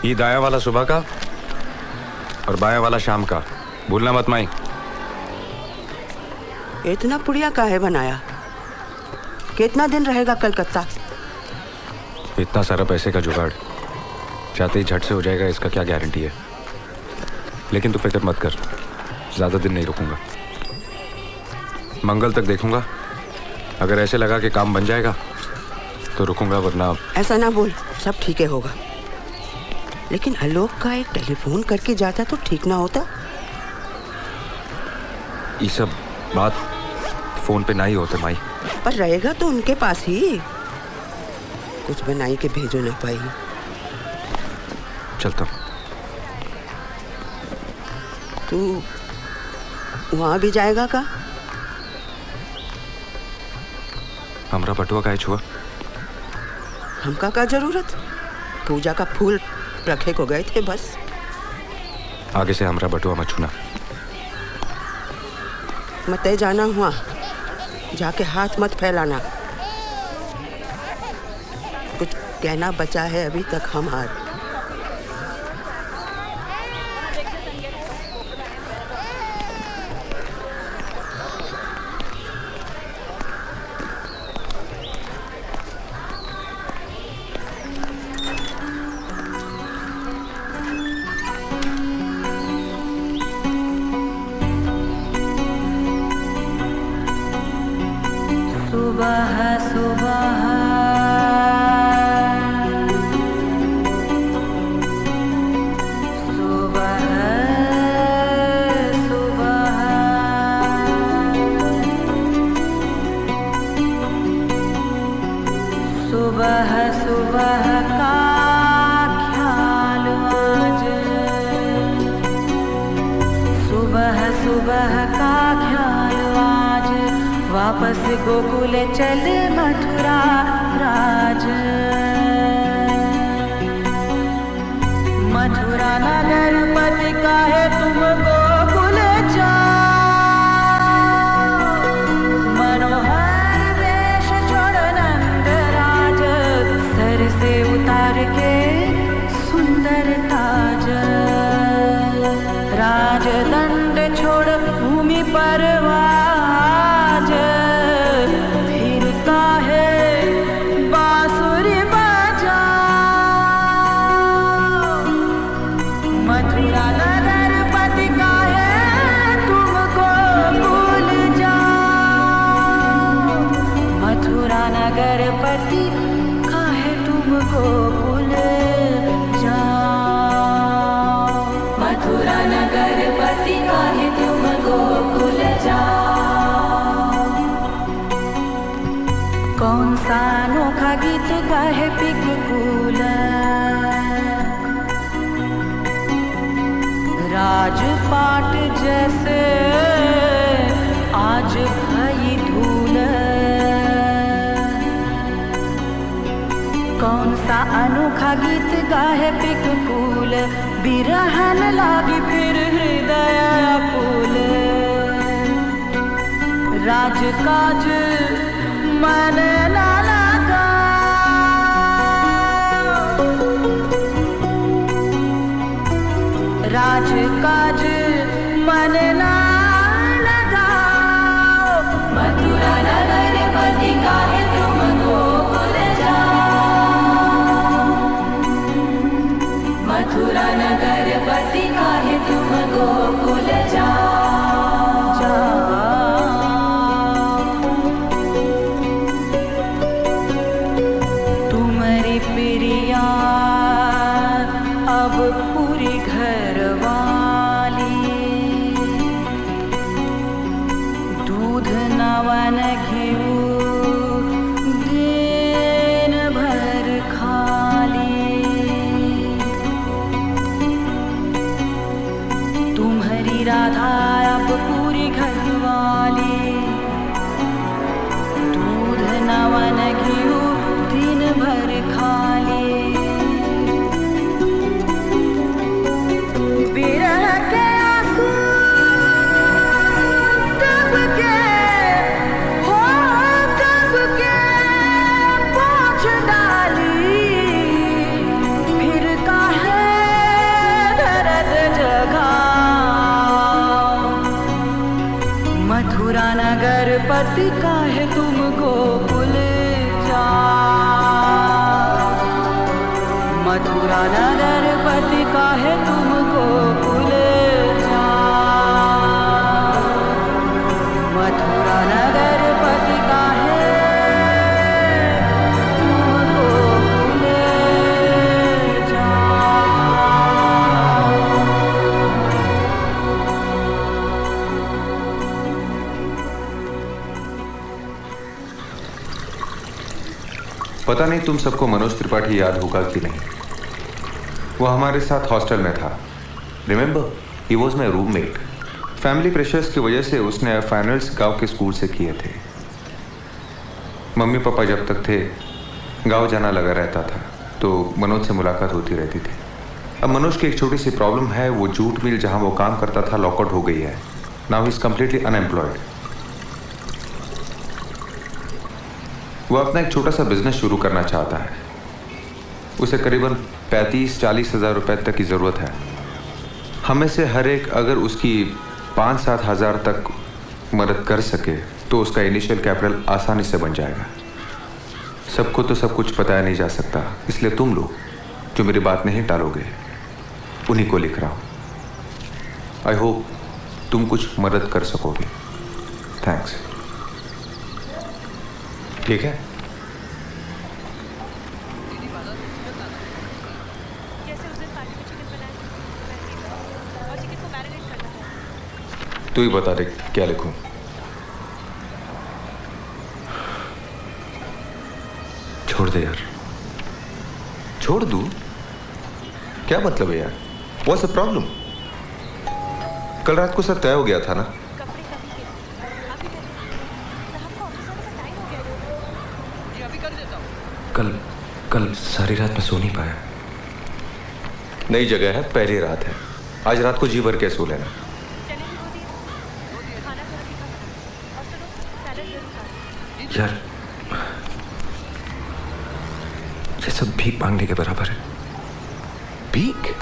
ये दाया वाला सुबह का और बाया वाला शाम का, भूलना मत माई। इतना पुड़िया काहे बनाया? कितना दिन रहेगा कलकत्ता? इतना सारा पैसे का जुगाड़ चाहते ही झट से हो जाएगा, इसका क्या गारंटी है। लेकिन तू फिक्र मत कर, ज्यादा दिन नहीं रुकूंगा। मंगल तक देखूंगा, अगर ऐसे लगा कि काम बन जाएगा तो रुकूंगा, वरना। ऐसा ना बोल, सब ठीक है होगा। लेकिन आलोक का एक टेलीफोन करके जाता तो ठीक ना होता? ये सब बात फोन पे ना ही होते माई। पर रहेगा तो उनके पास ही, कुछ बनाई के भेजो ना पाई। चलता हूँ। तू वहां भी जाएगा का? हमरा बटुआ का छुआ। हमका का जरूरत? पूजा का फूल रखे को गए थे बस। आगे से हमरा बटुआ मत छूना। मत जाना हुआ, जाके हाथ मत फैलाना। कुछ कहना बचा है अभी तक हमार। वापस गोकुल चल मथुरा राज। मथुरा नगर पति काहे तुम गोकुल जाओ। मनोहर वेश छोड़ नंद राज, सर से उतार के सुंदर ताज। राजदंड छोड़ भूमि पर गीत गाहे पिकूल। राजपाट जैसे आज भई धूल। कौन सा अनोखा गीत गाहे पिकूल, बिरहन लागी फिर हृदय आकुल। राजकाज मन ना राजकाज मन ना लगाओ। मथुरा नगर पति काहे तुम गोकुल जाओ। मथुरा नगर पति काहे तुम गोकुल जाओ। तुम्हारी प्रिया अब पूरी घर नवन घिऊ दिन भर खाली। तुम्हारी राधा अब पूरी घरवाली। दूध नवन घिऊ दिन भर खाली। बिरह के आंसू तब के डाली, फिर काहे मथुरा नगर पति का है तुमको भूल जा, मथुरा नगर पति का है तुमको भूल जा, मथुरा नगर पति का है तुमको भूल जा। पता नहीं तुम सबको मनोज त्रिपाठी याद होगा कि नहीं। वो हमारे साथ हॉस्टल में था। Remember, he was my roommate. Family pressures की वजह से उसने फाइनल्स गांव के स्कूल से किए थे। मम्मी पापा जब तक थे गांव जाना लगा रहता था, तो मनोज से मुलाकात होती रहती थी। अब मनोज की एक छोटी सी प्रॉब्लम है। वो जूट मिल जहां वो काम करता था लॉकआउट हो गई है। Now he is completely unemployed. वो अपना एक छोटा सा बिजनेस शुरू करना चाहता है। उसे करीबन 35-40 हज़ार रुपए तक की ज़रूरत है। हमें से हर एक अगर उसकी 5-7 हज़ार तक मदद कर सके तो उसका इनिशियल कैपिटल आसानी से बन जाएगा। सबको तो सब कुछ बताया नहीं जा सकता, इसलिए तुम लोग जो मेरी बात नहीं टालोगे उन्हीं को लिख रहा हूँ। आई होप तुम कुछ मदद कर सकोगे। थैंक्स। ठीक है। तू ही बता दे क्या लिखूं। छोड़ दे यार। छोड़ दूं? क्या मतलब है यार? What's the problem? कल रात को सब तय हो गया था ना। कल सारी रात में सो नहीं पाया। नई जगह है, पहली रात है। आज रात को जी भर के सो लेना। यार ये सब भीख मांगने के बराबर है। भीख?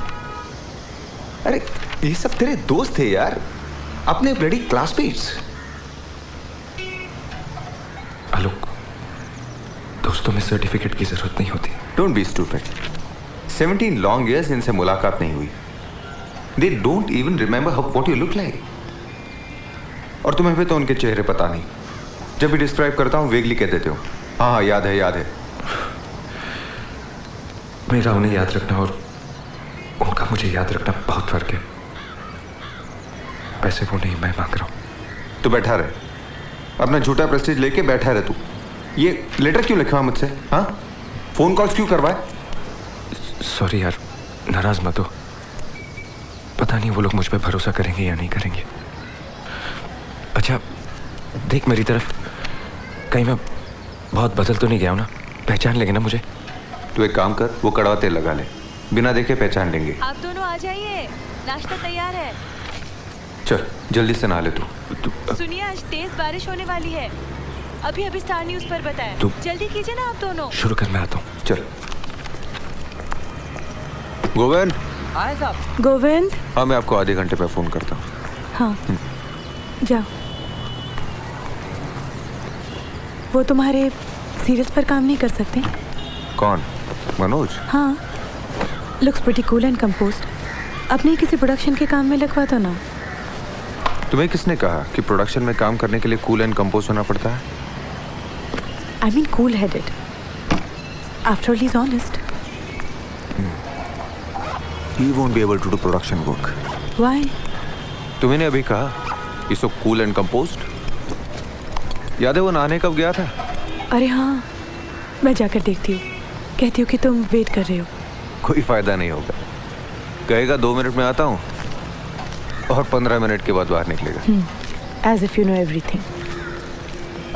अरे ये सब तेरे दोस्त थे यार, अपने ब्लडी क्लासमेट्स। आलोक, दोस्तों में सर्टिफिकेट की जरूरत नहीं होती। Don't be stupid. 17 long years इनसे मुलाकात नहीं हुई। They don't even remember what you look like. और तुम्हें भी तो उनके चेहरे पता नहीं। जब भी डिस्क्राइब करता हूँ वेगली कह देते हो। हाँ याद है याद है। मेरा उन्हें याद रखना और उनका मुझे याद रखना बहुत फर्क है। पैसे वो नहीं, मैं मांग रहा हूँ। तो बैठा रहे, अपना झूठा प्रेस्टीज लेके बैठा रहे तू। ये लेटर क्यों लिखवा मुझसे? हाँ, फोन कॉल्स क्यों करवाए? सॉरी यार, नाराज मत हो। पता नहीं वो लोग मुझ पे भरोसा करेंगे या नहीं करेंगे। अच्छा देख मेरी तरफ, कहीं मैं बहुत बदल तो नहीं गया हूं ना? पहचान लेंगे ना मुझे? तू एक काम कर, वो कड़वा तेल लगा ले, बिना देखे पहचान लेंगे। आप दोनों आ जाइए, नाश्ता तैयार है। चल जल्दी से नहा ले तू। सुनिए, आज तेज बारिश होने वाली है। अभी अभी स्टार न्यूज़ पर बताया। जल्दी कीजिए ना आप दोनों। शुरू कर, मैं आता हूँ। चल। गोविंद। आए साहब। गोविंद। हाँ, मैं आपको आधे घंटे में फोन करता हूँ। हाँ जाओ। वो तुम्हारे सीरियल्स पर काम नहीं कर सकते? कौन? मनोज? हाँ, looks pretty cool and composed. अपने किसी प्रोडक्शन के काम में लगवा दो ना। तुम्हें किसने कहा कि प्रोडक्शन में काम करने के लिए कूल एंड कंपोज होना पड़ता है? I mean cool-headed. After all, he's honest. He won't be able to do production work. Why? तुम्हें अभी कहा कि सो कूल एंड कंपोज्ड। याद है वो नहाने कब गया था? अरे हाँ, मैं जाकर देखती हूँ। कहती हूँ कि तुम वेट कर रहे हो। कोई फायदा नहीं होगा। कहेगा 2 मिनट में आता हूँ और 15 मिनट के बाद बाहर निकलेगा। As if you know everything.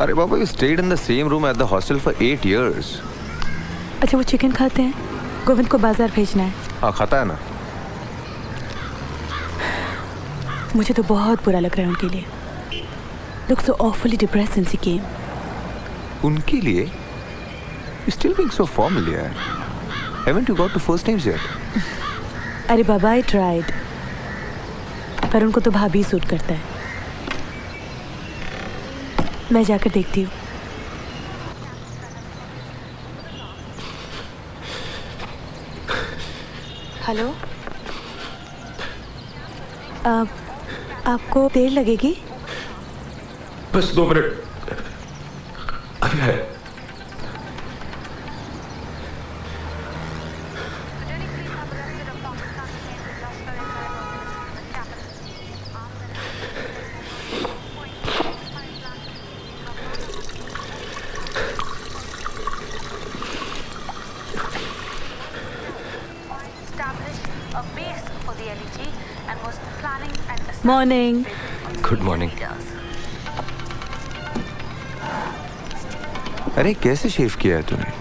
अरे बाबा, you stayed in the same room at the hostel for 8 years. अच्छा वो चिकन खाते हैं? गोविंद को बाजार भेजना है। हाँ खाता है ना। मुझे तो बहुत बुरा लग रहा है उनके लिए। Look so awfully depressed since he came. उनके लिए? You still being so formal यार। Haven't you got to first names yet? अरे बाबा, I tried. पर उनको तो भाभी सूट करता है। मैं जाकर देखती हूँ। हेलो, आपको देर लगेगी? बस 2 मिनट, अभी है। मॉर्निंग। Good morning. अरे कैसे शेव किया है तूने?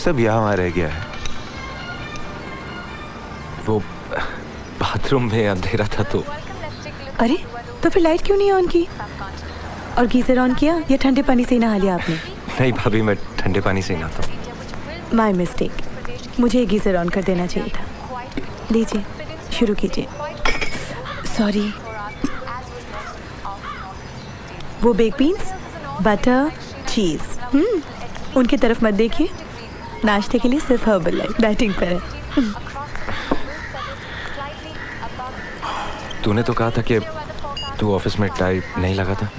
सब यहाँ वहाँ रह गया है। वो बाथरूम में अंधेरा था तो। अरे तो फिर लाइट क्यों नहीं ऑन की? और गीजर ऑन किया या ठंडे पानी से नहा लिया आपने? नहीं भाभी, मैं ठंडे पानी से ही नहाता हूँ। माय मिस्टेक, मुझे गीजर ऑन कर देना चाहिए था। लीजिए, शुरू कीजिए। सॉरी। वो बेक बीन्स, बटर, चीज, उनकी तरफ मत देखिए। नाश्ते के लिए सिर्फ हर्बल लाइफ डाइटिंग पर है। तूने तो कहा था कि तू ऑफिस में टाई नहीं लगा था।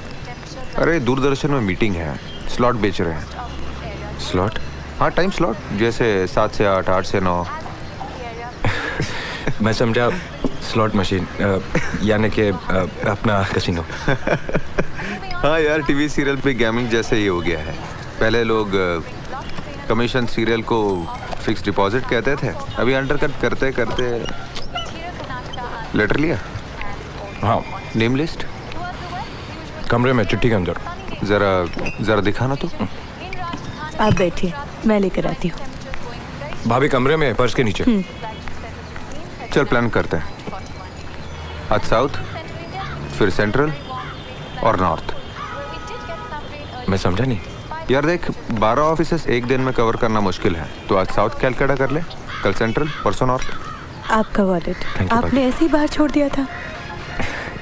अरे दूरदर्शन में मीटिंग है, स्लॉट बेच रहे हैं। स्लॉट? हाँ, टाइम स्लॉट, जैसे 7 से 8, 8 से 9। मैं समझा स्लॉट मशीन, यानी कि अपना कसिनो। हाँ यार, टीवी सीरियल पे गेमिंग जैसे ही हो गया है। पहले लोग कमीशन सीरियल को फिक्स डिपॉजिट कहते थे, अभी अंडरकट करते करते। लेटर लिया? हाँ। Name list? कमरे में चिट्ठी के अंदर। जरा दिखाना तो। आप बैठिए, मैं लेकर आती हूँ। भाभी कमरे में, पर्स के नीचे। चल प्लान करते हैं। आज साउथ, फिर सेंट्रल और नॉर्थ। मैं समझा नहीं। यार देख, 12 ऑफिसेस एक दिन में कवर करना मुश्किल है, तो आज साउथ कैलकाटा कर ले, कल सेंट्रल, परसों नॉर्थ। आपका वॉलेट Thank you, आपने ऐसे ही बाहर छोड़ दिया था।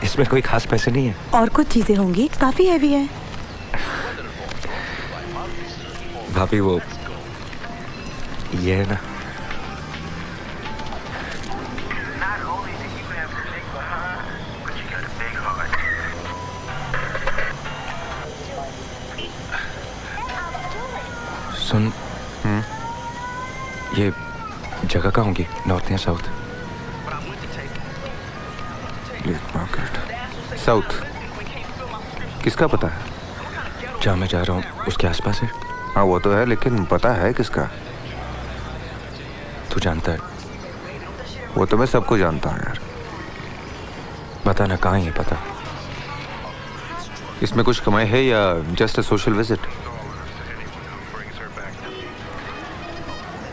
इसमें कोई खास पैसे नहीं है। और कुछ चीजें होंगी, काफी हैवी है। भाभी वो ये है ना। सुन, ये जगह कहाँ होगी, नॉर्थ या साउथ? Black market south. किसका पता है? जहाँ मैं जा रहा हूँ उसके आसपास है। हाँ वो तो है, लेकिन पता है किसका? तू जानता है? वो तो मैं सबको जानता हूँ यार। बता ना, कहाँ है पता? इसमें कुछ कमाई है या जस्ट अ सोशल विजिट?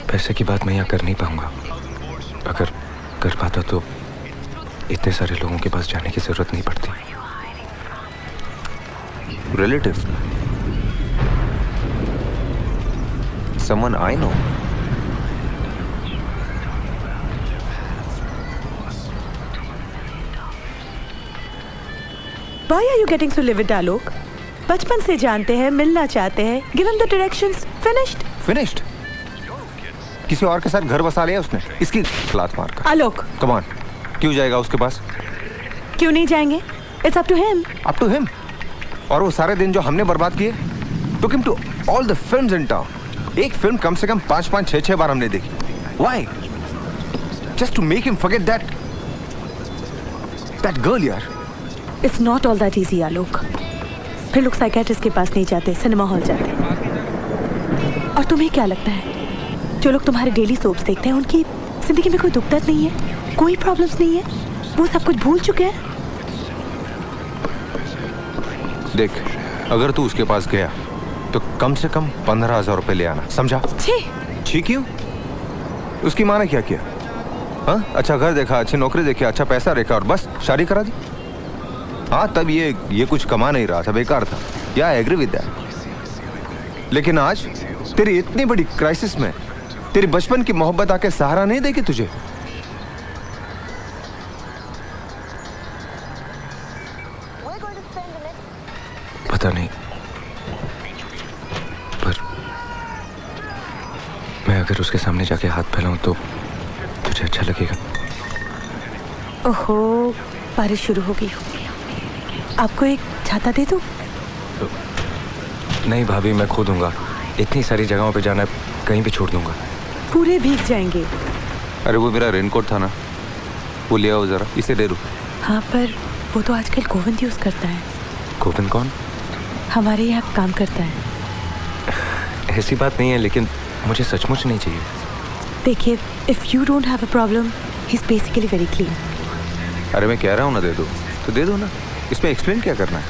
पैसे की बात मैं यहाँ कर नहीं पाऊंगा। अगर कर पाता तो इतने सारे लोगों के पास जाने की जरूरत नहीं पड़ती। Relative? Someone I know? Why are you getting so livid, आलोक? बचपन से जानते हैं, मिलना चाहते हैं। Give him the directions. Finished. Finished? किसी और के साथ घर बसा लिया उसने, इसकी लात मार कर। आलोक, कम ऑन, क्यों जाएगा उसके पास? क्यों नहीं जाएंगे? It's up to him. Up to him. और वो सारे दिन जो हमने बर्बाद किए, took him to all the films in town. एक फिल्म कम से कम 5-5, 6-6 बार हमने देखी। Why? Just to make him forget that girl यार। It's not all that easy, आलोक। फिर लोग साइकियाट्रिस्ट के पास नहीं जाते, सिनेमा हॉल जाते। और तुम्हें क्या लगता है, जो लोग तुम्हारे डेली सोप्स देखते हैं उनकी जिंदगी में कोई दुख दर्द नहीं है, कोई प्रॉब्लम्स नहीं है, वो सब कुछ भूल चुके हैं? देख, अगर तू उसके पास गया तो कम से कम 15,000 रुपए ले आना, समझा? छी क्यों? उसकी माँ ने क्या किया? हाँ, अच्छा घर देखा, अच्छी नौकरी देखी, अच्छा पैसा देखा और बस शादी करा दी। हाँ, तब ये कुछ कमा नहीं रहा था, बेकार था। या आई एग्री विद दैट। लेकिन आज तेरी इतनी बड़ी क्राइसिस में तेरी बचपन की मोहब्बत आके सहारा नहीं देगी तुझे? पता नहीं, मैं अगर उसके सामने जाके हाथ फैलाऊं तो तुझे अच्छा लगेगा? ओहो, बारिश शुरू हो गई। आपको एक छाता दे दूं? नहीं भाभी, मैं खो दूंगा। इतनी सारी जगहों पे जाना है, कहीं भी छोड़ दूंगा। पूरे भीग जाएंगे। अरे वो मेरा रेनकोट था ना, वो ले आओ जरा, इसे दे दो। हाँ, पर वो तो आजकल गोविंद यूज करता है। गोविंद कौन? हमारे यहाँ काम करता है। ऐसी बात नहीं है, लेकिन मुझे सचमुच नहीं चाहिए। देखिए, if you don't have a problem, he is basically very clean. अरे मैं कह रहा हूँ ना, दे दो तो दे दो ना, इसमें एक्सप्लेन क्या करना है?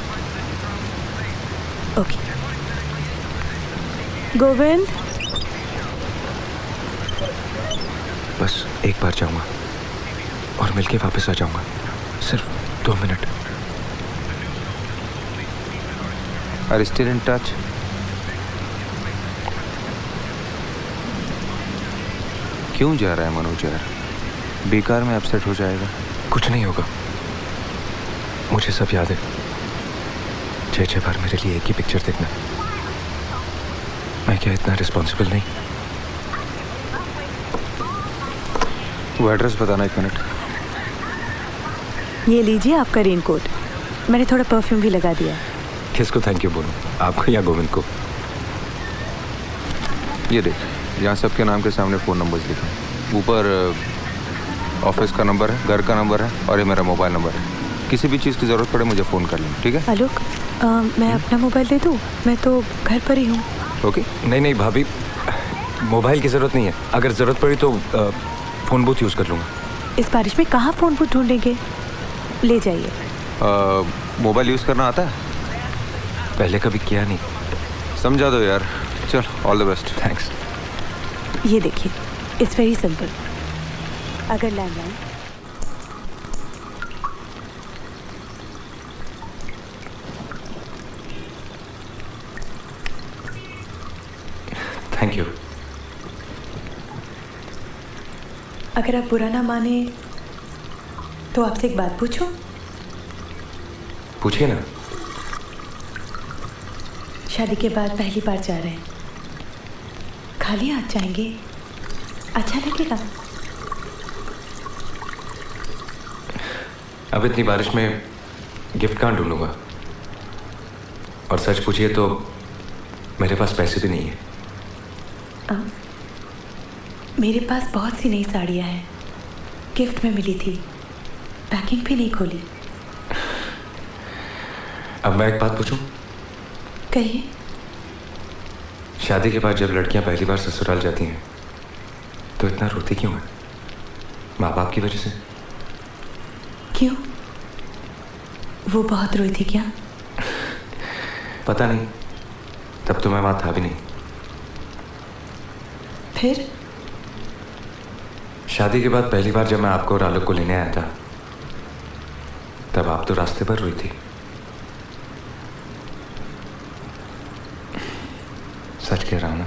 ओके गोविंद, बस एक बार जाऊंगा और मिलके वापस आ जाऊंगा, सिर्फ 2 मिनट। Are still in touch? क्यों जा रहा है मनोज यार? बेकार में अपसेट हो जाएगा। कुछ नहीं होगा, मुझे सब याद है। 6 बार मेरे लिए एक ही पिक्चर देखना। मैं क्या इतना रिस्पॉन्सिबल नहीं? वो एड्रेस बताना, 1 मिनट। ये लीजिए आपका रेनकोट। मैंने थोड़ा परफ्यूम भी लगा दिया। किसको थैंक यू बोलूं, आपको या गोविंद को? ये देख, यहाँ सबके नाम के सामने फ़ोन नंबर्स लिखे हैं। ऊपर ऑफिस का नंबर है, घर का नंबर है, और ये मेरा मोबाइल नंबर है। किसी भी चीज़ की ज़रूरत पड़े मुझे फ़ोन कर लेना, ठीक है? आलोक, मैं अपना मोबाइल दे दूँ? मैं तो घर पर ही हूँ। ओके। नहीं भाभी, मोबाइल की ज़रूरत नहीं है। अगर ज़रूरत पड़ी तो फ़ोन बूथ यूज़ कर लूँगा। इस बारिश में कहाँ फ़ोन बूथ ढूंढेंगे? ले जाइए। मोबाइल यूज़ करना आता है? पहले कभी किया नहीं। समझा दो यार। चल, ऑल द बेस्ट। थैंक्स। ये देखिए, इट्स वेरी सिंपल। अगर लैंडलाइन थैंक यू। अगर आप बुरा ना माने तो आपसे एक बात पूछूं? पूछिए ना। शादी के बाद पहली बार जा रहे हैं, खाली हाथ जाएंगे, अच्छा लगेगा? अब इतनी बारिश में गिफ्ट कहाँ ढूंढूंगा? और सच पूछिए तो मेरे पास पैसे भी नहीं है। मेरे पास बहुत सी नई साड़ियाँ हैं, गिफ्ट में मिली थी, पैकिंग भी नहीं खोली। अब मैं एक बात पूछूं? कहिए। शादी के बाद जब लड़कियां पहली बार ससुराल जाती हैं तो इतना रोती क्यों है? माँ बाप की वजह से? क्यों? वो बहुत रोई थी क्या? पता नहीं, तब तो मैं वहां था भी नहीं। फिर? शादी के बाद पहली बार जब मैं आपको और आलोक को लेने आया था, तब आप तो रास्ते पर रोई थी। सच कह रहा हूं ना?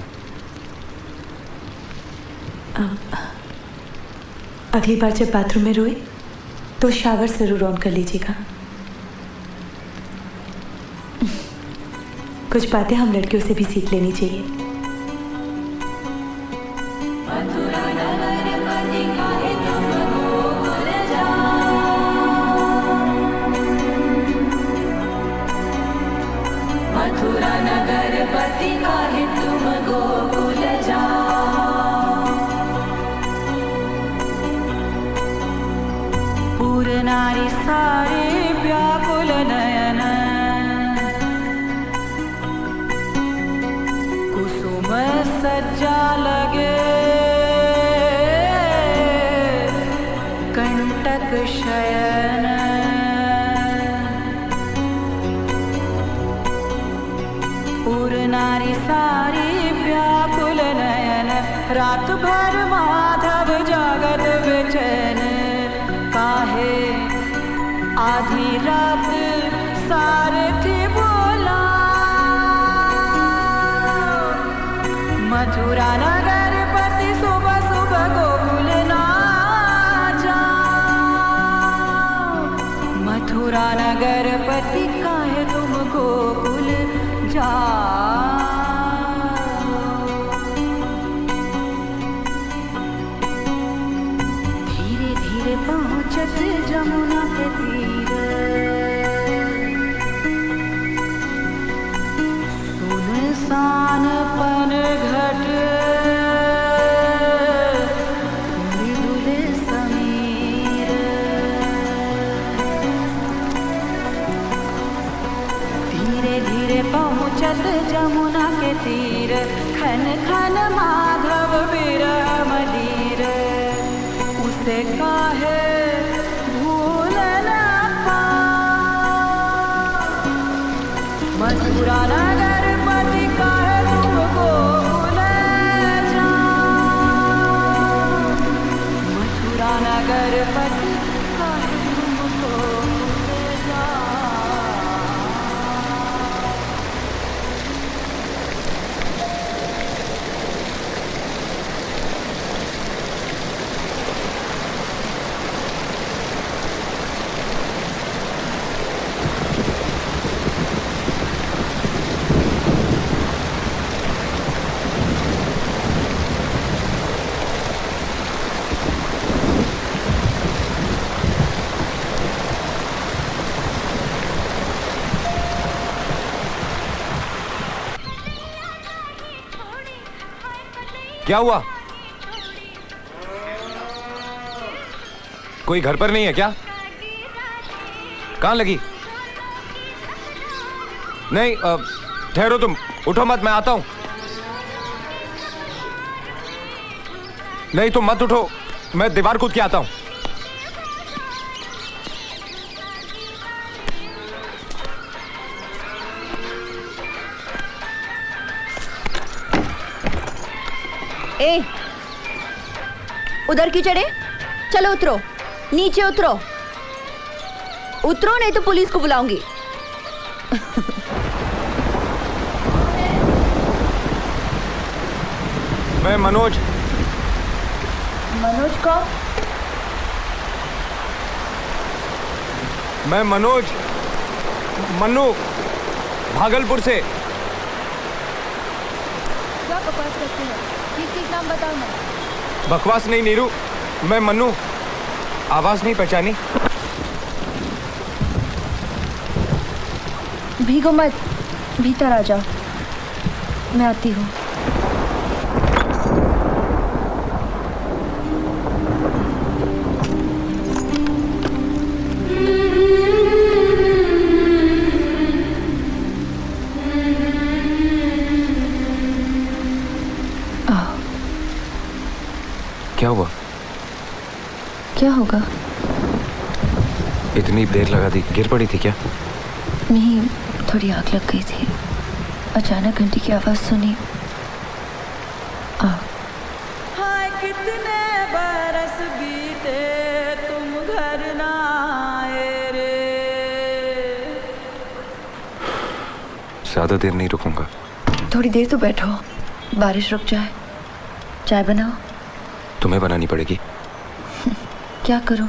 अगली बार जब बाथरूम में रोए तो शावर जरूर ऑन कर लीजिएगा। कुछ बातें हम लड़कियों से भी सीख लेनी चाहिए। मथुरा नगर पति काहे तुमको भूल जाऊं। मथुरा नगर पति काहे तुमको भूल जाऊं। पूर्ण नारी सारे व्याकुल नयन कुसुम सज्जा लगे कंटक शयन। पूर्ण नारी सारी व्याकुल नयन रात भर माधव जगत बेचैन। काहे आधी रात सारथी बोला मथुरा नगर पति सुबह सुबह गोकुल ना जाओ। मथुरा नगर पति काहे तुम गोकुल जाओ। धीरे पहुँचत जमुना के तीर, खन खन माधव विरह मदीर। उसे काहे भूल न पाऊं, मथुरा नगर पति काहे तुमको भूल जाऊं, मथुरा नगर पति काहे तुमको भूल जाऊं। क्या हुआ? कोई घर पर नहीं है क्या? कहाँ लगी? नहीं, ठहरो तुम, उठो मत, मैं आता हूं। नहीं तुम मत उठो, मैं दीवार कूद के आता हूं। ए, उधर क्यों चढ़े? चलो उतरो, नीचे उतरो, उतरो नहीं तो पुलिस को बुलाऊंगी। मैं मनोज। मनोज कौन? मैं मनोज, मन्नू, भागलपुर से। क्या बकवास करते हो? ठीक नाम बताओ ना। बकवास नहीं नीरू, मैं मन्नू। आवाज नहीं पहचानी? भीगो मत, भीतर आ जाओ, मैं आती हूँ। क्या हुआ? क्या होगा? इतनी देर लगा दी, गिर पड़ी थी क्या? नहीं, थोड़ी आग लग गई थी। अचानक घंटी की आवाज सुनी। हाय कितने बरस बीते तुम घर ना आए रे। ज्यादा देर नहीं रुकूंगा। थोड़ी देर तो बैठो, बारिश रुक जाए। चाय बनाओ। तुम्हें बनानी पड़ेगी। क्या करूं?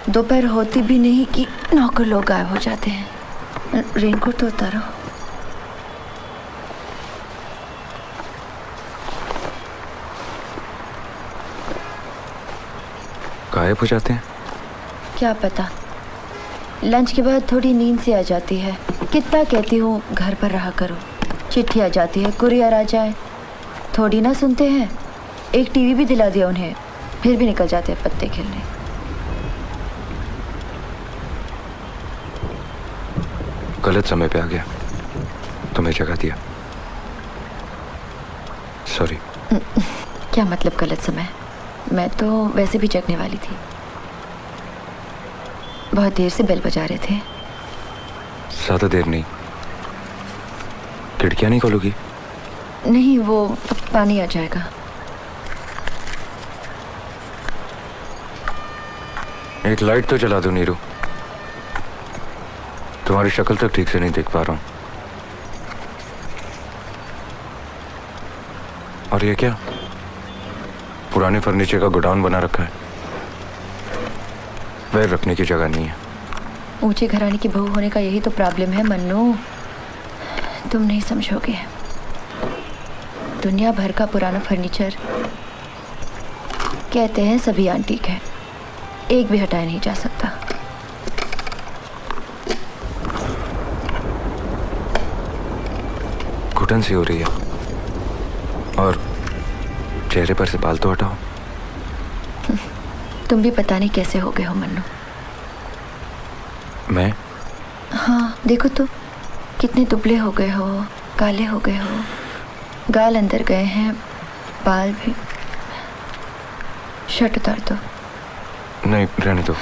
दोपहर होती भी नहीं कि नौकर लोग गायब हो जाते हैं। रेनकोट तो उतारो। गायब हो जाते हैं? क्या पता, लंच के बाद थोड़ी नींद सी आ जाती है। कितना कहती हूँ घर पर रहा करो। चिट्ठी आ जाती है, कुरियर आ जाए, थोड़ी ना सुनते हैं। एक टीवी भी दिला दिया उन्हें, फिर भी निकल जाते हैं पत्ते खेलने। गलत समय पे आ गया, तुम्हें जगा दिया। सॉरी। क्या मतलब गलत समय? मैं तो वैसे भी जगने वाली थी। बहुत देर से बेल बजा रहे थे। ज्यादा देर नहीं। खिड़कियां नहीं खोलोगी? नहीं, वो पानी आ जाएगा। एक लाइट तो जला दो नीरू, तुम्हारी शक्ल तक ठीक से नहीं देख पा रहा हूं। और ये क्या? पुराने फर्नीचर का गोडाउन बना रखा है। पैर रखने की जगह नहीं है। ऊंचे घराने की बहू होने का यही तो प्रॉब्लम है मन्नू, तुम नहीं समझोगे। दुनिया भर का पुराना फर्नीचर, कहते हैं सभी एंटीक है, एक भी हटाया नहीं जा सकता। घुटन सी हो रही है, और चेहरे पर से बाल तो हटाओ। तुम भी पता नहीं कैसे हो गए हो मन्नू। मैं? हाँ, देखो तो, कितने दुबले हो गए हो, काले हो गए हो, गाल अंदर गए हैं, बाल भी। शर्ट उतार दो। नहीं, रहने दो।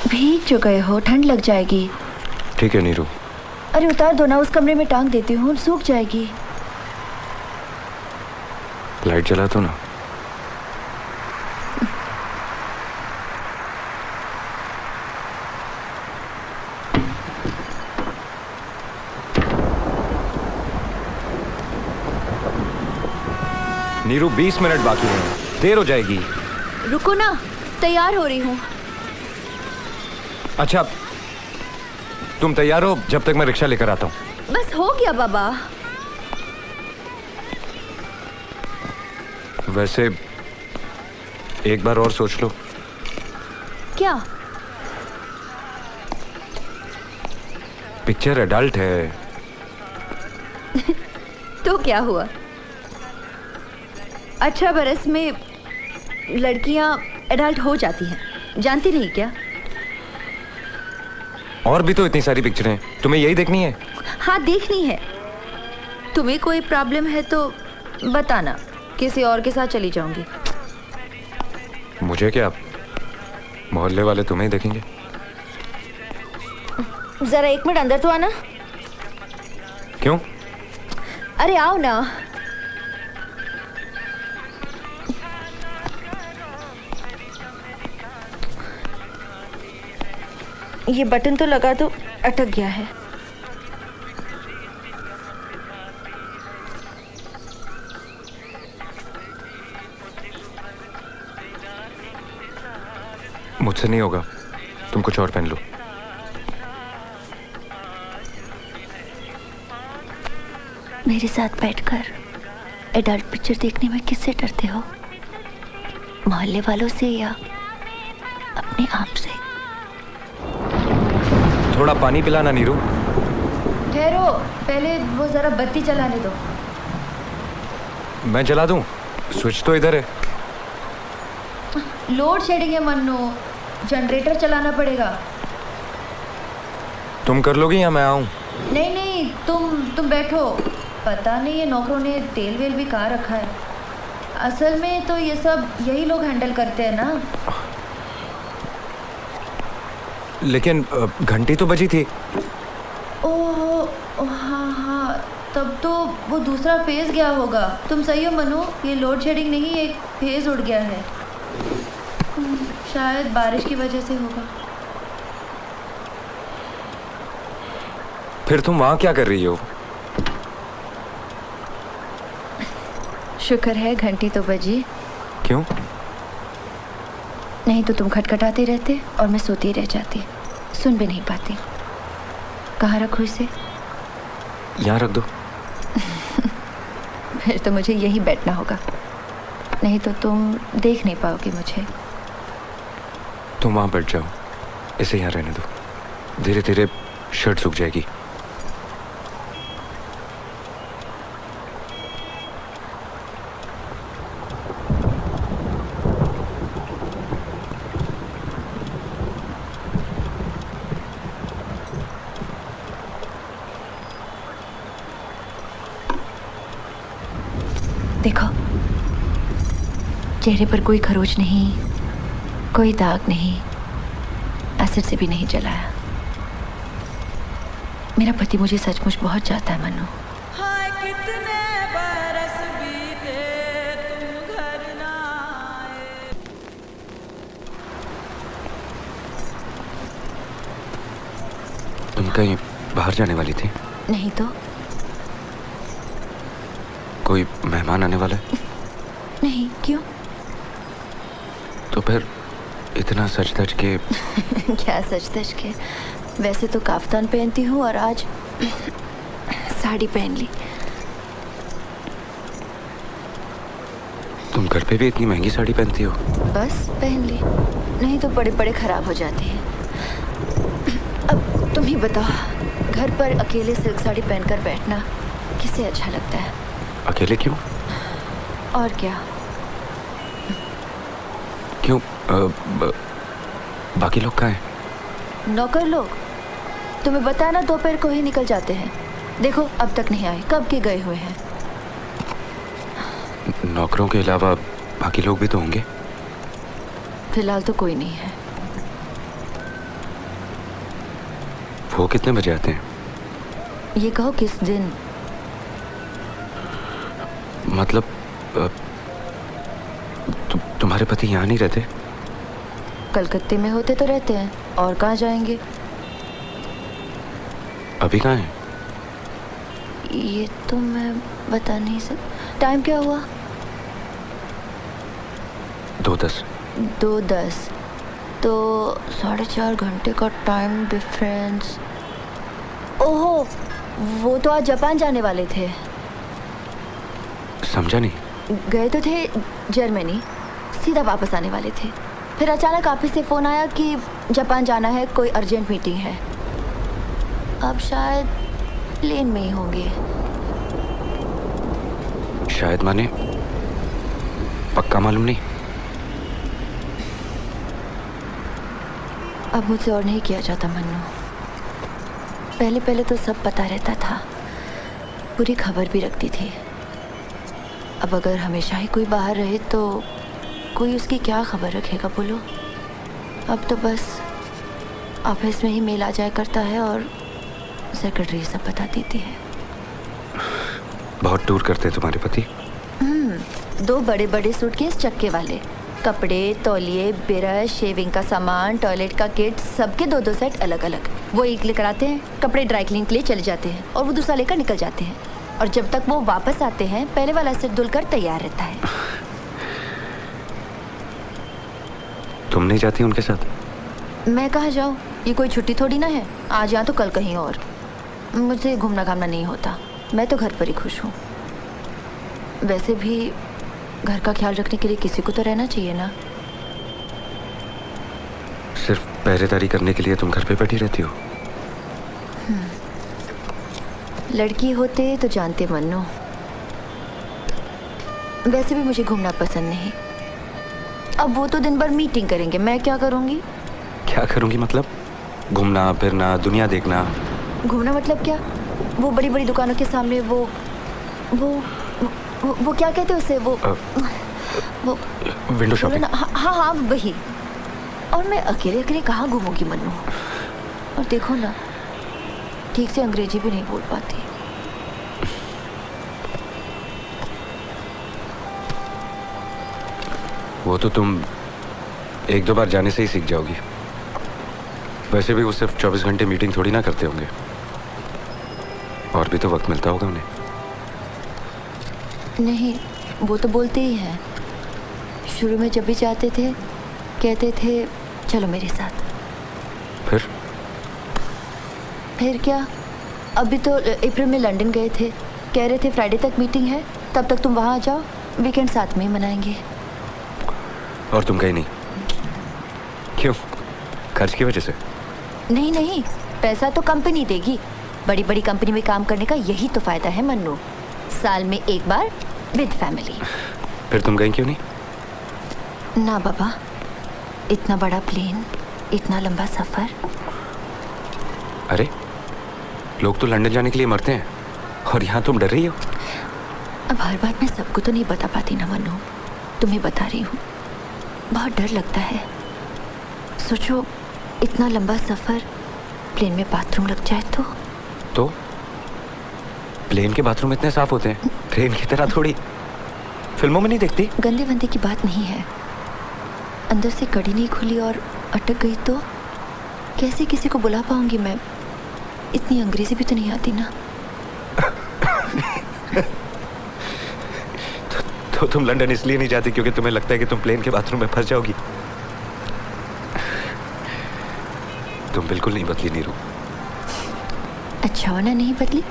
भीग जो गए हो, ठंड लग जाएगी। ठीक है नीरू। अरे उतार दो ना, उस कमरे में टांग देती हूँ, सूख जाएगी। लाइट जला दो ना। नीरू 20 मिनट बाकी हैं, देर हो जाएगी। रुको ना, तैयार हो रही हूँ। अच्छा, तुम तैयार हो जब तक मैं रिक्शा लेकर आता हूँ। बस हो गया बाबा। वैसे एक बार और सोच लो। क्या? पिक्चर एडल्ट है। तो क्या हुआ? 18 बरस में लड़कियां एडल्ट हो जाती हैं, जानती नहीं क्या? और भी तो इतनी सारी पिक्चरें हैं, तुम्हें यही देखनी है? हाँ, देखनी है। तुम्हें कोई प्रॉब्लम है तो बताना, किसी और के साथ चली जाऊंगी। मुझे क्या, मोहल्ले वाले तुम्हें ही देखेंगे। जरा 1 मिनट अंदर तो आना। क्यों? अरे आओ ना। ये बटन तो लगा दो, अटक गया है। मुझसे नहीं होगा, तुम कुछ और पहन लो। मेरे साथ बैठकर एडल्ट पिक्चर देखने में किससे डरते हो? मोहल्ले वालों से या अपने आप से? थोड़ा पानी पिलाना नीरू। ठहरो, पहले वो जरा बत्ती जलाने दो। मैं जला दूं? स्विच तो इधर है। लोड शेडिंग है मन्नू, जनरेटर चलाना पड़ेगा। तुम कर लोगी या मैं आऊं? नहीं नहीं, तुम बैठो। पता नहीं ये नौकरों ने तेल वेल भी कहाँ रखा है। असल में तो ये सब यही लोग हैंडल करते हैं ना। लेकिन घंटी तो बजी थी। ओह हाँ, तब तो वो दूसरा फेज गया होगा। तुम सही हो मनु, ये लोड शेडिंग नहीं, एक फेज उड़ गया है। शायद बारिश की वजह से होगा। फिर तुम वहां क्या कर रही हो? शुक्र है घंटी तो बजी। क्यों? नहीं तो तुम खटखटाते रहते और मैं सोती रह जाती, सुन भी नहीं पाती। कहाँ रखूँ इसे? यहाँ रख दो। फिर तो मुझे यही बैठना होगा, नहीं तो तुम देख नहीं पाओगे मुझे। तुम वहां बैठ जाओ, इसे यहाँ रहने दो। धीरे धीरे शर्ट सूख जाएगी। देखो, चेहरे पर कोई खरोच नहीं, कोई दाग नहीं, एसिड से भी नहीं जलाया। मेरा पति मुझे सचमुच बहुत चाहता है मनु। हाय कितने बरस बीते तू घर ना आए। तुम कहीं बाहर जाने वाली थी? नहीं तो। कोई मेहमान आने वाला है? नहीं, क्यों? तो फिर इतना सच धज के क्या सच धज के? वैसे तो काफ्तान पहनती हूँ और आज साड़ी पहन ली। तुम घर पे भी इतनी महंगी साड़ी पहनती हो? बस पहन ली, नहीं तो बड़े बड़े खराब हो जाती हैं। अब तुम ही बताओ, घर पर अकेले सिल्क साड़ी पहनकर बैठना किसे अच्छा लगता है? अकेले क्यों? और क्या? क्यों? बाकी लोग कहाँ हैं? नौकर लोग? तुम्हें बताया ना, दोपहर को ही निकल जाते हैं। देखो अब तक नहीं आए, कब के गए हुए हैं। नौकरों के अलावा बाकी लोग भी तो होंगे। फिलहाल तो कोई नहीं है। वो कितने बजे आते हैं? ये कहो किस दिन? मतलब तुम्हारे पति यहाँ नहीं रहते? कलकत्ते में होते तो रहते हैं, और कहाँ जाएंगे। अभी कहाँ हैं? ये तो मैं बता नहीं सकता। टाइम क्या हुआ? 2:10। 2:10 तो 4.5 घंटे का टाइम डिफरेंस। ओहो, वो तो आज जापान जाने वाले थे। समझा नहीं। गए तो थे जर्मनी, सीधा वापस आने वाले थे। फिर अचानक ऑफिस से फ़ोन आया कि जापान जाना है, कोई अर्जेंट मीटिंग है। अब शायद प्लेन में ही होंगे। शायद माने पक्का मालूम नहीं। अब मुझसे और नहीं किया जाता मन्नू। पहले पहले तो सब पता रहता था, पूरी खबर भी रखती थी। अब अगर हमेशा ही कोई बाहर रहे तो कोई उसकी क्या खबर रखेगा बोलो। अब तो बस ऑफिस में ही मेल आ जाया करता है और सेक्रेटरी सब बता देती है। बहुत टूर करते हैं तुम्हारे पति? 2 बड़े बड़े सूटकेस चक्के वाले, कपड़े, तौलिए, ब्रश, शेविंग का सामान, टॉयलेट का किट, सबके 2-2 सेट अलग अलग। वो एक लेकर आते हैं, कपड़े ड्राई क्लीन के लिए चले जाते हैं और वो दूसरा लेकर निकल जाते हैं। और जब तक वो वापस आते हैं पहले वाला सेट धुलकर तैयार रहता है। तुम नहीं जाती उनके साथ? मैं कहाँ जाऊँ, ये कोई छुट्टी थोड़ी ना है। आज यहाँ तो कल कहीं और। मुझे घूमना घामना नहीं होता, मैं तो घर पर ही खुश हूँ। वैसे भी घर का ख्याल रखने के लिए किसी को तो रहना चाहिए ना। सिर्फ पहरेदारी करने के लिए तुम घर पे बैठी रहती हो? लड़की होते तो जानते मन्नू। वैसे भी मुझे घूमना पसंद नहीं। अब वो तो दिन भर मीटिंग करेंगे, मैं क्या करूँगी? क्या करूँगी मतलब? घूमना फिरना, दुनिया देखना। घूमना मतलब क्या? वो बड़ी बड़ी दुकानों के सामने वो क्या कहते हैं उसे, वो विंडो शॉपिंग। हाँ वही। और मैं अकेले अकेले कहाँ घूमूंगी मन्नू। और देखो ना, ठीक से अंग्रेजी भी नहीं बोल पाती। वो तो तुम 1-2 बार जाने से ही सीख जाओगी। वैसे भी वो सिर्फ 24 घंटे मीटिंग थोड़ी ना करते होंगे, और भी तो वक्त मिलता होगा उन्हें। नहीं, वो तो बोलते ही हैं। शुरू में जब भी जाते थे कहते थे चलो मेरे साथ। फिर क्या, अभी तो अप्रैल में लंदन गए थे, कह रहे थे फ्राइडे तक मीटिंग है, तब तक तुम वहाँ आ जाओ, वीकेंड साथ में ही मनाएंगे। और तुम गई नहीं? क्यों? खर्च की वजह से? नहीं, पैसा तो कंपनी देगी। बड़ी बड़ी कंपनी में काम करने का यही तो फायदा है मन्नू, साल में एक बार विद फैमिली। फिर तुम गई क्यों नहीं? ना बाबा, इतना बड़ा प्लेन, इतना लंबा सफर। अरे लोग तो लंदन जाने के लिए मरते हैं, और यहाँ तुम डर रही हो? अब हर बात मैं सबको तो नहीं बता पाती ना मन्नू, तुम्हें बता रही हूँ। बहुत डर लगता है। सोचो, इतना लंबा सफर, प्लेन में बाथरूम लग जाए तो प्लेन के बाथरूम इतने साफ होते हैं, ट्रेन की तरह थोड़ी। फिल्मों में नहीं देखती? गंदे वंदे की बात नहीं है। अंदर से कड़ी नहीं खुली और अटक गई तो कैसे किसी को बुला पाऊंगी मैं? इतनी अंग्रेजी भी तो नहीं आती ना। तो तुम लंदन इसलिए नहीं जाती क्योंकि तुम्हें लगता है कि तुम प्लेन के बाथरूम में फंस जाओगी? तुम बिल्कुल नहीं बदली नीरू। अच्छा होना नहीं बदली।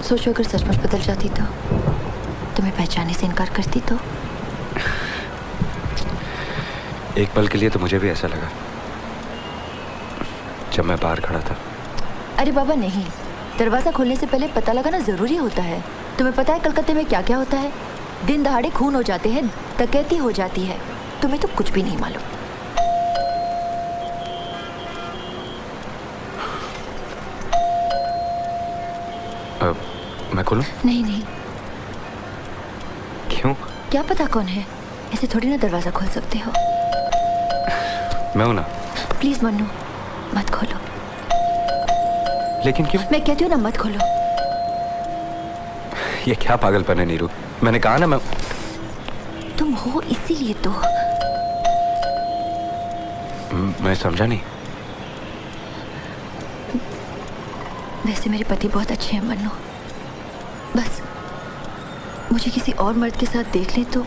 सोचो अगर सचमुच बदल जाती तो तुम्हें पहचानने से इनकार करती तो? एक पल के लिए तो मुझे भी ऐसा लगा जब मैं बाहर खड़ा था। अरे बाबा नहीं, दरवाजा खोलने से पहले पता लगाना जरूरी होता है। तुम्हें पता है कलकत्ते में क्या क्या होता है? दिन दहाड़े खून हो जाते हैं, डकैती हो जाती है। तुम्हें तो कुछ भी नहीं मालूम। मैं खोलूं? नहीं नहीं, क्यों? क्या पता कौन है, ऐसे थोड़ी ना दरवाजा खोल सकते हो। मैं हूं ना। प्लीज मन्नू, मत खोलो। लेकिन क्यों? मैं कहती हूँ ना, मत खोलो। ये क्या पागलपन है नीरू? मैंने कहा ना मैं। तुम हो इसीलिए तो। मैं समझा नहीं। वैसे मेरे पति बहुत अच्छे हैं मन्नू, बस मुझे किसी और मर्द के साथ देख ले तो,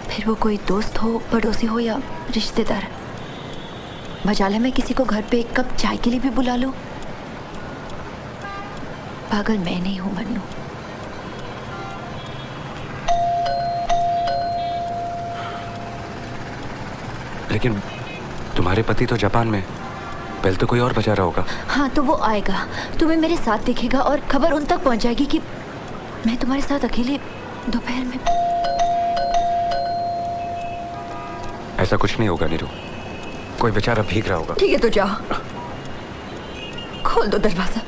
फिर वो कोई दोस्त हो, पड़ोसी हो या रिश्तेदार, मजाल है मैं किसी को घर पे एक कप चाय के लिए भी बुला लूं। पागल मैं नहीं हूं मन्नू। लेकिन तुम्हारे पति तो जापान में, पहले तो कोई और बचा रहा होगा। हाँ तो वो आएगा, तुम्हें मेरे साथ देखेगा और खबर उन तक पहुंच जाएगी कि मैं तुम्हारे साथ अकेले दोपहर में। ऐसा कुछ नहीं होगा नीरू, कोई बेचारा भीग रहा होगा। ठीक है तो जाओ, खोल दो दरवाजा,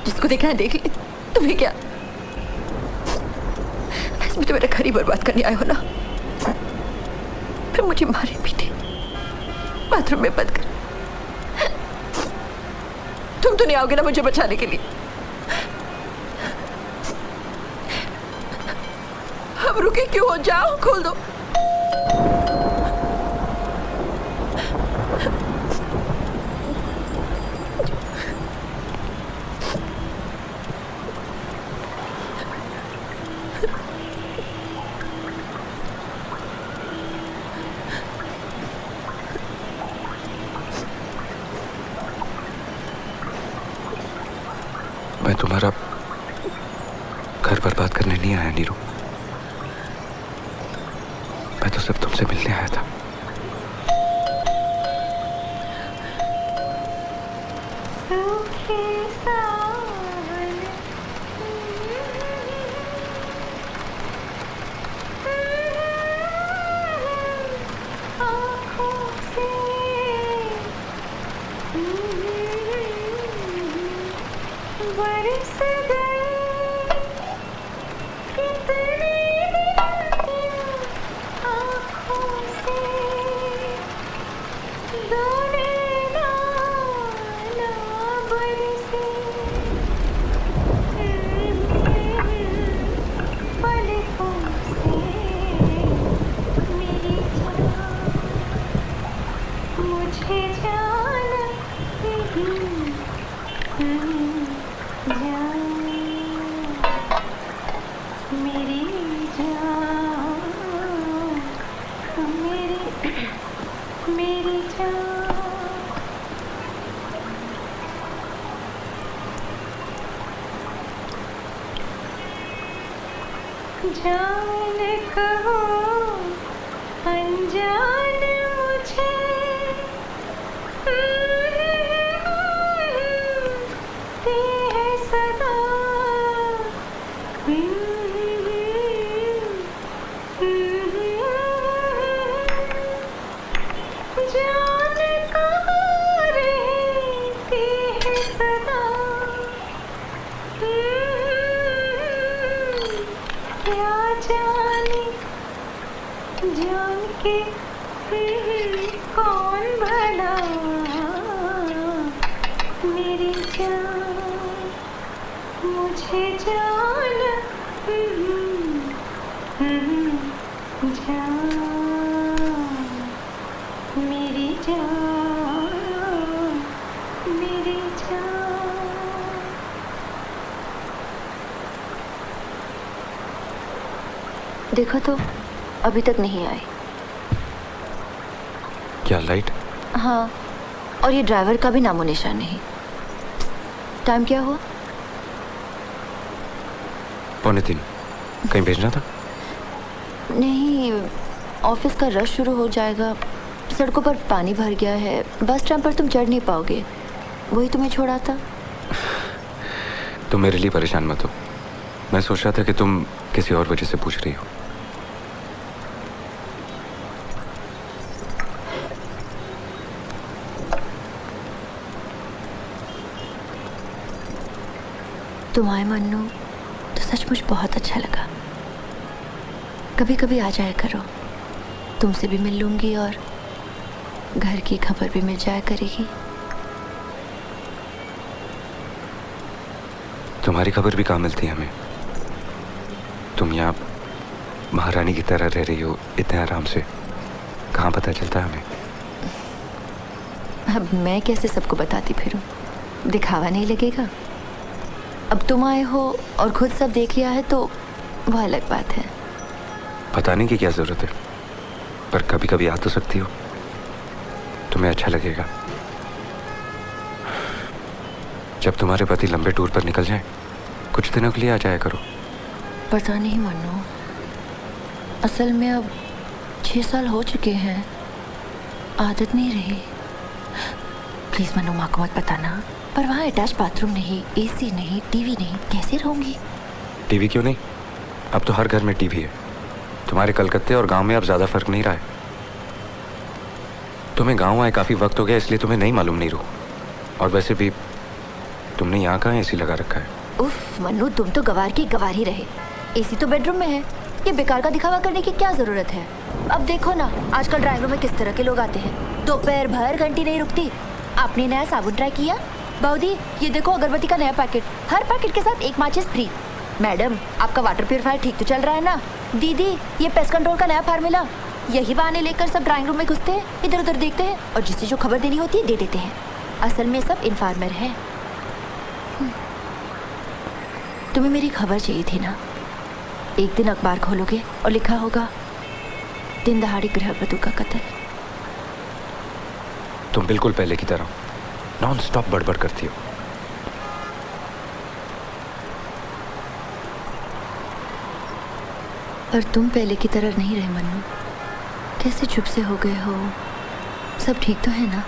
जिसको देखना है देख ले। तुम्हें क्या, इसमें तो मेरा घर ही बर्बाद करने आए हो ना, फिर मुझे मारे पीटे बाथरूम में बंद कर। तुम तो नहीं आओगे ना मुझे बचाने के लिए? अब रुके क्यों हो, जाओ खोल दो। मैं तुम्हारा घर बर्बाद करने नहीं आया नीरू, मैं तो सिर्फ तुमसे मिलने आया था। जान कहो अनजान मुझे, ते है सदा जान कहो रहती है सदा, क्या जाने जान के कौन भला मेरी जान मुझे जान जान मेरी जान मेरी जान। देखो तो अभी तक नहीं आई। क्या लाइट? हाँ, और ये ड्राइवर का भी नामो निशान नहीं। टाइम क्या हुआ? 2:45। कहीं भेजना था? नहीं, ऑफिस का रश शुरू हो जाएगा, सड़कों पर पानी भर गया है, बस स्टैंड पर तुम चढ़ नहीं पाओगे, वही तुम्हें छोड़ा था। तुम मेरे लिए परेशान मत हो, मैं सोच रहा था कि तुम किसी और वजह से पूछ रही हो। तुम आए मन्नू तो सचमुच बहुत अच्छा लगा। कभी कभी आ जाया करो, तुमसे भी मिल लूंगी और घर की खबर भी मिल जाया करेगी। तुम्हारी खबर भी कहाँ मिलती है हमें? तुम यहाँ महारानी की तरह रह रही हो इतने आराम से, कहाँ पता चलता है हमें? अब मैं कैसे सबको बताती फिरूं, दिखावा नहीं लगेगा। अब तुम आए हो और खुद सब देख लिया है तो वो अलग बात है। बताने की क्या जरूरत है, पर कभी कभी आ तो सकती हो, तुम्हें अच्छा लगेगा। जब तुम्हारे पति लंबे टूर पर निकल जाएं, कुछ दिनों के लिए आ जाया करो। पता नहीं मन्नू, असल में अब 6 साल हो चुके हैं, आदत नहीं रही। प्लीज मन्नू, माँ को मत बताना। पर वहाँ अटैच बाथरूम नहीं, एसी नहीं, टीवी नहीं, कैसे रहूंगी? टीवी क्यों नहीं, अब तो हर घर में टीवी है। तुम्हारे कलकत्ते और गांव में अब ज्यादा फर्क नहीं रहा है। तुम्हें गांव आए काफी वक्त हो गया, इसलिए तुम्हें नहीं मालूम नहीं रू। और वैसे भी तुमने यहाँ कहाँ एसी लगा रखा है? उफ मन्नू, तुम तो गवार की गवार ही रहे। एसी तो बेडरूम में है, ये बेकार का दिखावा करने की क्या जरूरत है? अब देखो ना, आजकल ड्राइंग रूम में किस तरह के लोग आते हैं, दोपहर भर घंटी नहीं रुकती। आपने नया साबुन ट्राई किया? बाउदी, ये देखो अगरबत्ती का नया पैकेट, हर पैकेट के साथ एक माचिस फ्री। मैडम, आपका वाटर प्यूरिफायर ठीक तो चल रहा है ना? दीदी, ये पेस्ट कंट्रोल का नया फार्मूला। यही बहाने लेकर सब ड्राइंग रूम में घुसते हैं, इधर उधर देखते हैं और जिसे जो खबर देनी होती है दे देते हैं। असल में सब इन्फॉर्मर है। तुम्हें मेरी खबर चाहिए थी ना? एक दिन अखबार खोलोगे और लिखा होगा दिन दहाड़ी गृहवधू का कत्ल। तुम बिल्कुल पहले की तरह नॉन स्टॉप बड़बड़ करती हो। पर तुम पहले की तरह नहीं रहे मन्नू, कैसे चुप से हो गए हो? सब ठीक तो है ना?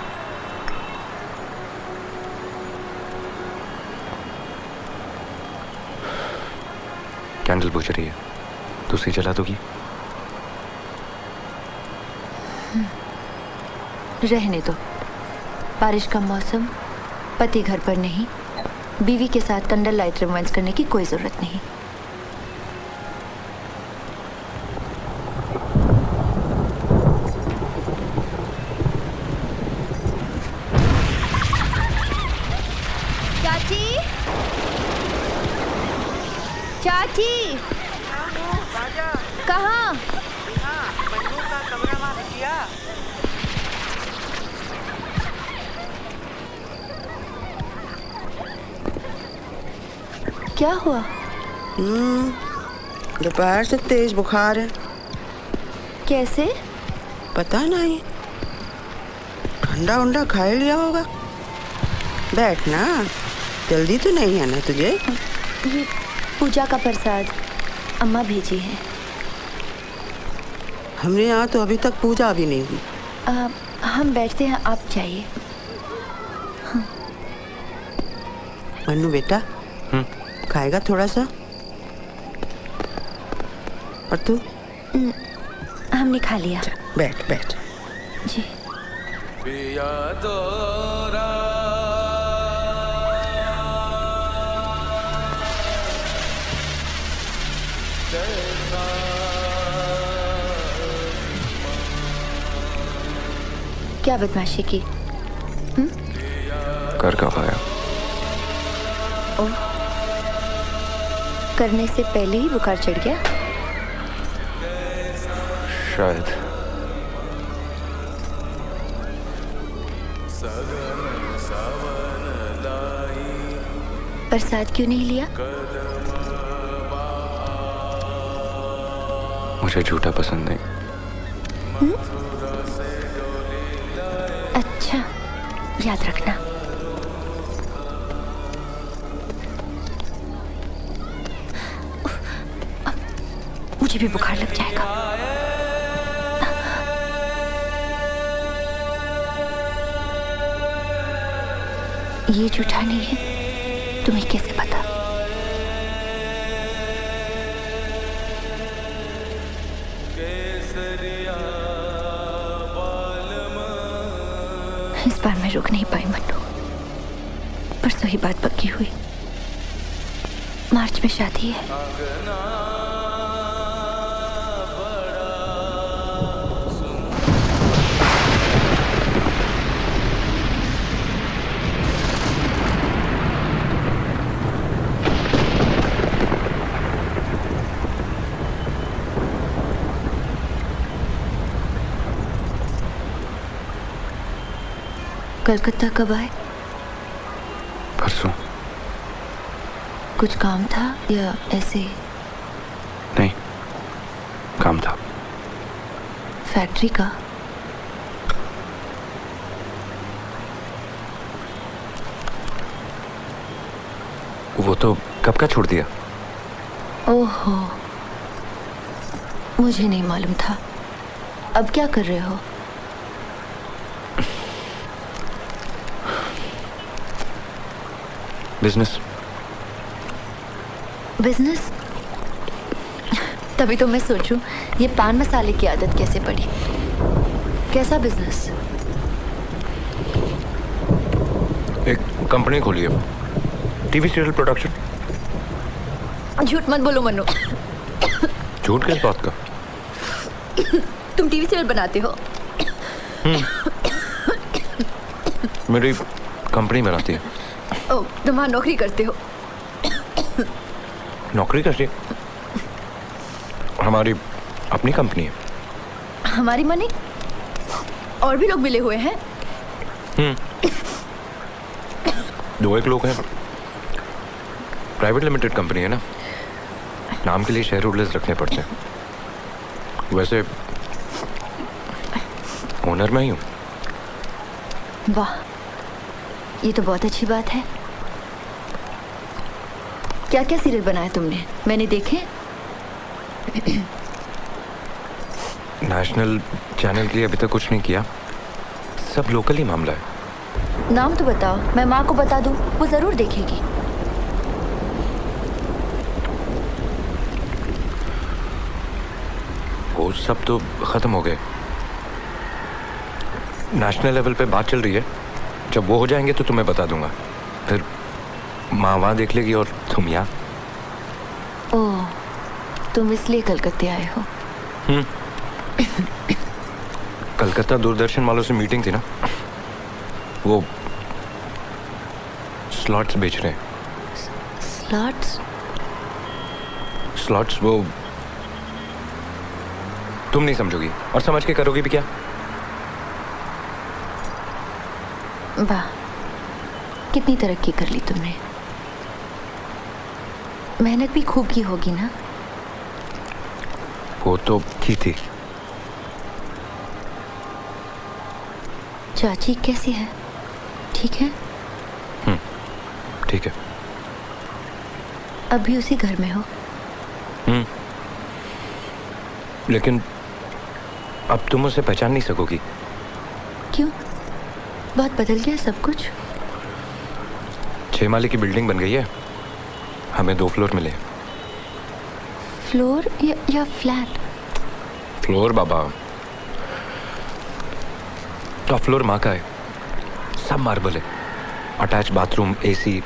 कैंडल बुझ रही है, दूसरी जला दोगी? रहने दो, बारिश का मौसम, पति घर पर नहीं, बीवी के साथ कैंडल लाइट रोमांस करने की कोई जरूरत नहीं। चाची, चाची, कहाँ? क्या हुआ? दोपहर से तेज बुखार है। कैसे? पता नहीं, ठंडा उंडा खा लिया होगा। बैठ ना, जल्दी तो नहीं है ना तुझे? ये पूजा का प्रसाद अम्मा भेजी है। हमने यहाँ तो अभी तक पूजा भी नहीं हुई। हम बैठते हैं, आप जाइए। मन्नू बेटा, खाएगा थोड़ा सा? और तू? हमने खा लिया। बैठ बैठ। जी। क्या बदमाशी की? कर का पाया? ओ, करने से पहले ही बुखार चढ़ गया? शायद। प्रसाद क्यों नहीं लिया? मुझे झूठा पसंद नहीं। अच्छा, याद रखना। मुझे भी बुखार लग जाएगा। ये झूठा नहीं है, तुम्हें कैसे पता? इस बार मैं रुक नहीं पाई मन्नू, परसों ही बात पक्की हुई। मार्च में शादी है। कलकत्ता कब आए? परसों। कुछ काम था या ऐसे? नहीं, काम था। फैक्ट्री का? वो तो कब का छोड़ दिया। ओहो, मुझे नहीं मालूम था। अब क्या कर रहे हो? बिजनेस। बिजनेस? तभी तो मैं सोचूं ये पान मसाले की आदत कैसे पड़ी। कैसा बिजनेस? एक कंपनी खोली है, टीवी सीरियल प्रोडक्शन। झूठ मत बोलो मनु। झूठ किस बात का? तुम टीवी सीरियल बनाते हो? मेरी कंपनी बनाती है। ओ, तुम वहाँ नौकरी करते हो? नौकरी करती है? हमारी अपनी कंपनी है। हमारी मनी? और भी लोग मिले हुए हैं? दो एक लोग हैं। प्राइवेट लिमिटेड कंपनी है ना, नाम के लिए शेयर होल्डर्स रखने पड़ते हैं। वैसे ओनर मैं ही हूँ। वाह, ये तो बहुत अच्छी बात है। क्या क्या सीरियल बनाए तुमने? मैंने देखे। नेशनल चैनल के लिए अभी तक कुछ नहीं किया, सब लोकल ही मामला है। नाम तो बताओ, मैं माँ को बता दूं, वो जरूर देखेगी। वो सब तो खत्म हो गए। नेशनल लेवल पे बात चल रही है, जब वो हो जाएंगे तो तुम्हें बता दूंगा। फिर माँ वहाँ देख लेगी और तुम यहाँ। ओह, तुम इसलिए कलकत्ते आए हो? कलकत्ता दूरदर्शन वालों से मीटिंग थी ना, वो स्लॉट्स बेच रहे हैं। स्लॉट्स? स्लॉट्स वो तुम नहीं समझोगी, और समझ के करोगी भी क्या। वाह, कितनी तरक्की कर ली तुमने। मेहनत भी खूब की होगी ना? वो तो की थी। चाची कैसी है? ठीक है? ठीक है। अभी उसी घर में हो? लेकिन अब तुम उसे पहचान नहीं सकोगी। क्यों? बहुत बदल गया सब कुछ। 6 माले की बिल्डिंग बन गई है, हमें 2 फ्लोर मिले। फ्लोर या फ्लैट? फ्लोर बाबा, टॉप फ्लोर माँ का है, सब मार्बल है, अटैच बाथरूम, एसी।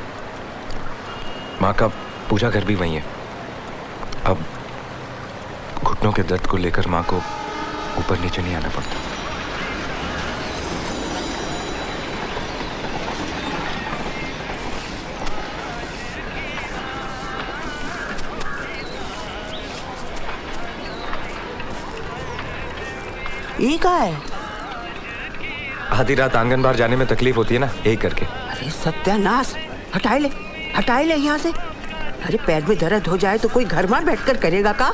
माँ का पूजा घर भी वहीं है। अब घुटनों के दर्द को लेकर माँ को ऊपर नीचे नहीं आना पड़ता। ये क्या है? आधी रात आंगन बाहर जाने में तकलीफ होती है ना, यही करके। अरे सत्यानाश, हटाए ले यहाँ से। अरे पैर में दर्द हो जाए तो कोई घर में बैठकर करेगा का?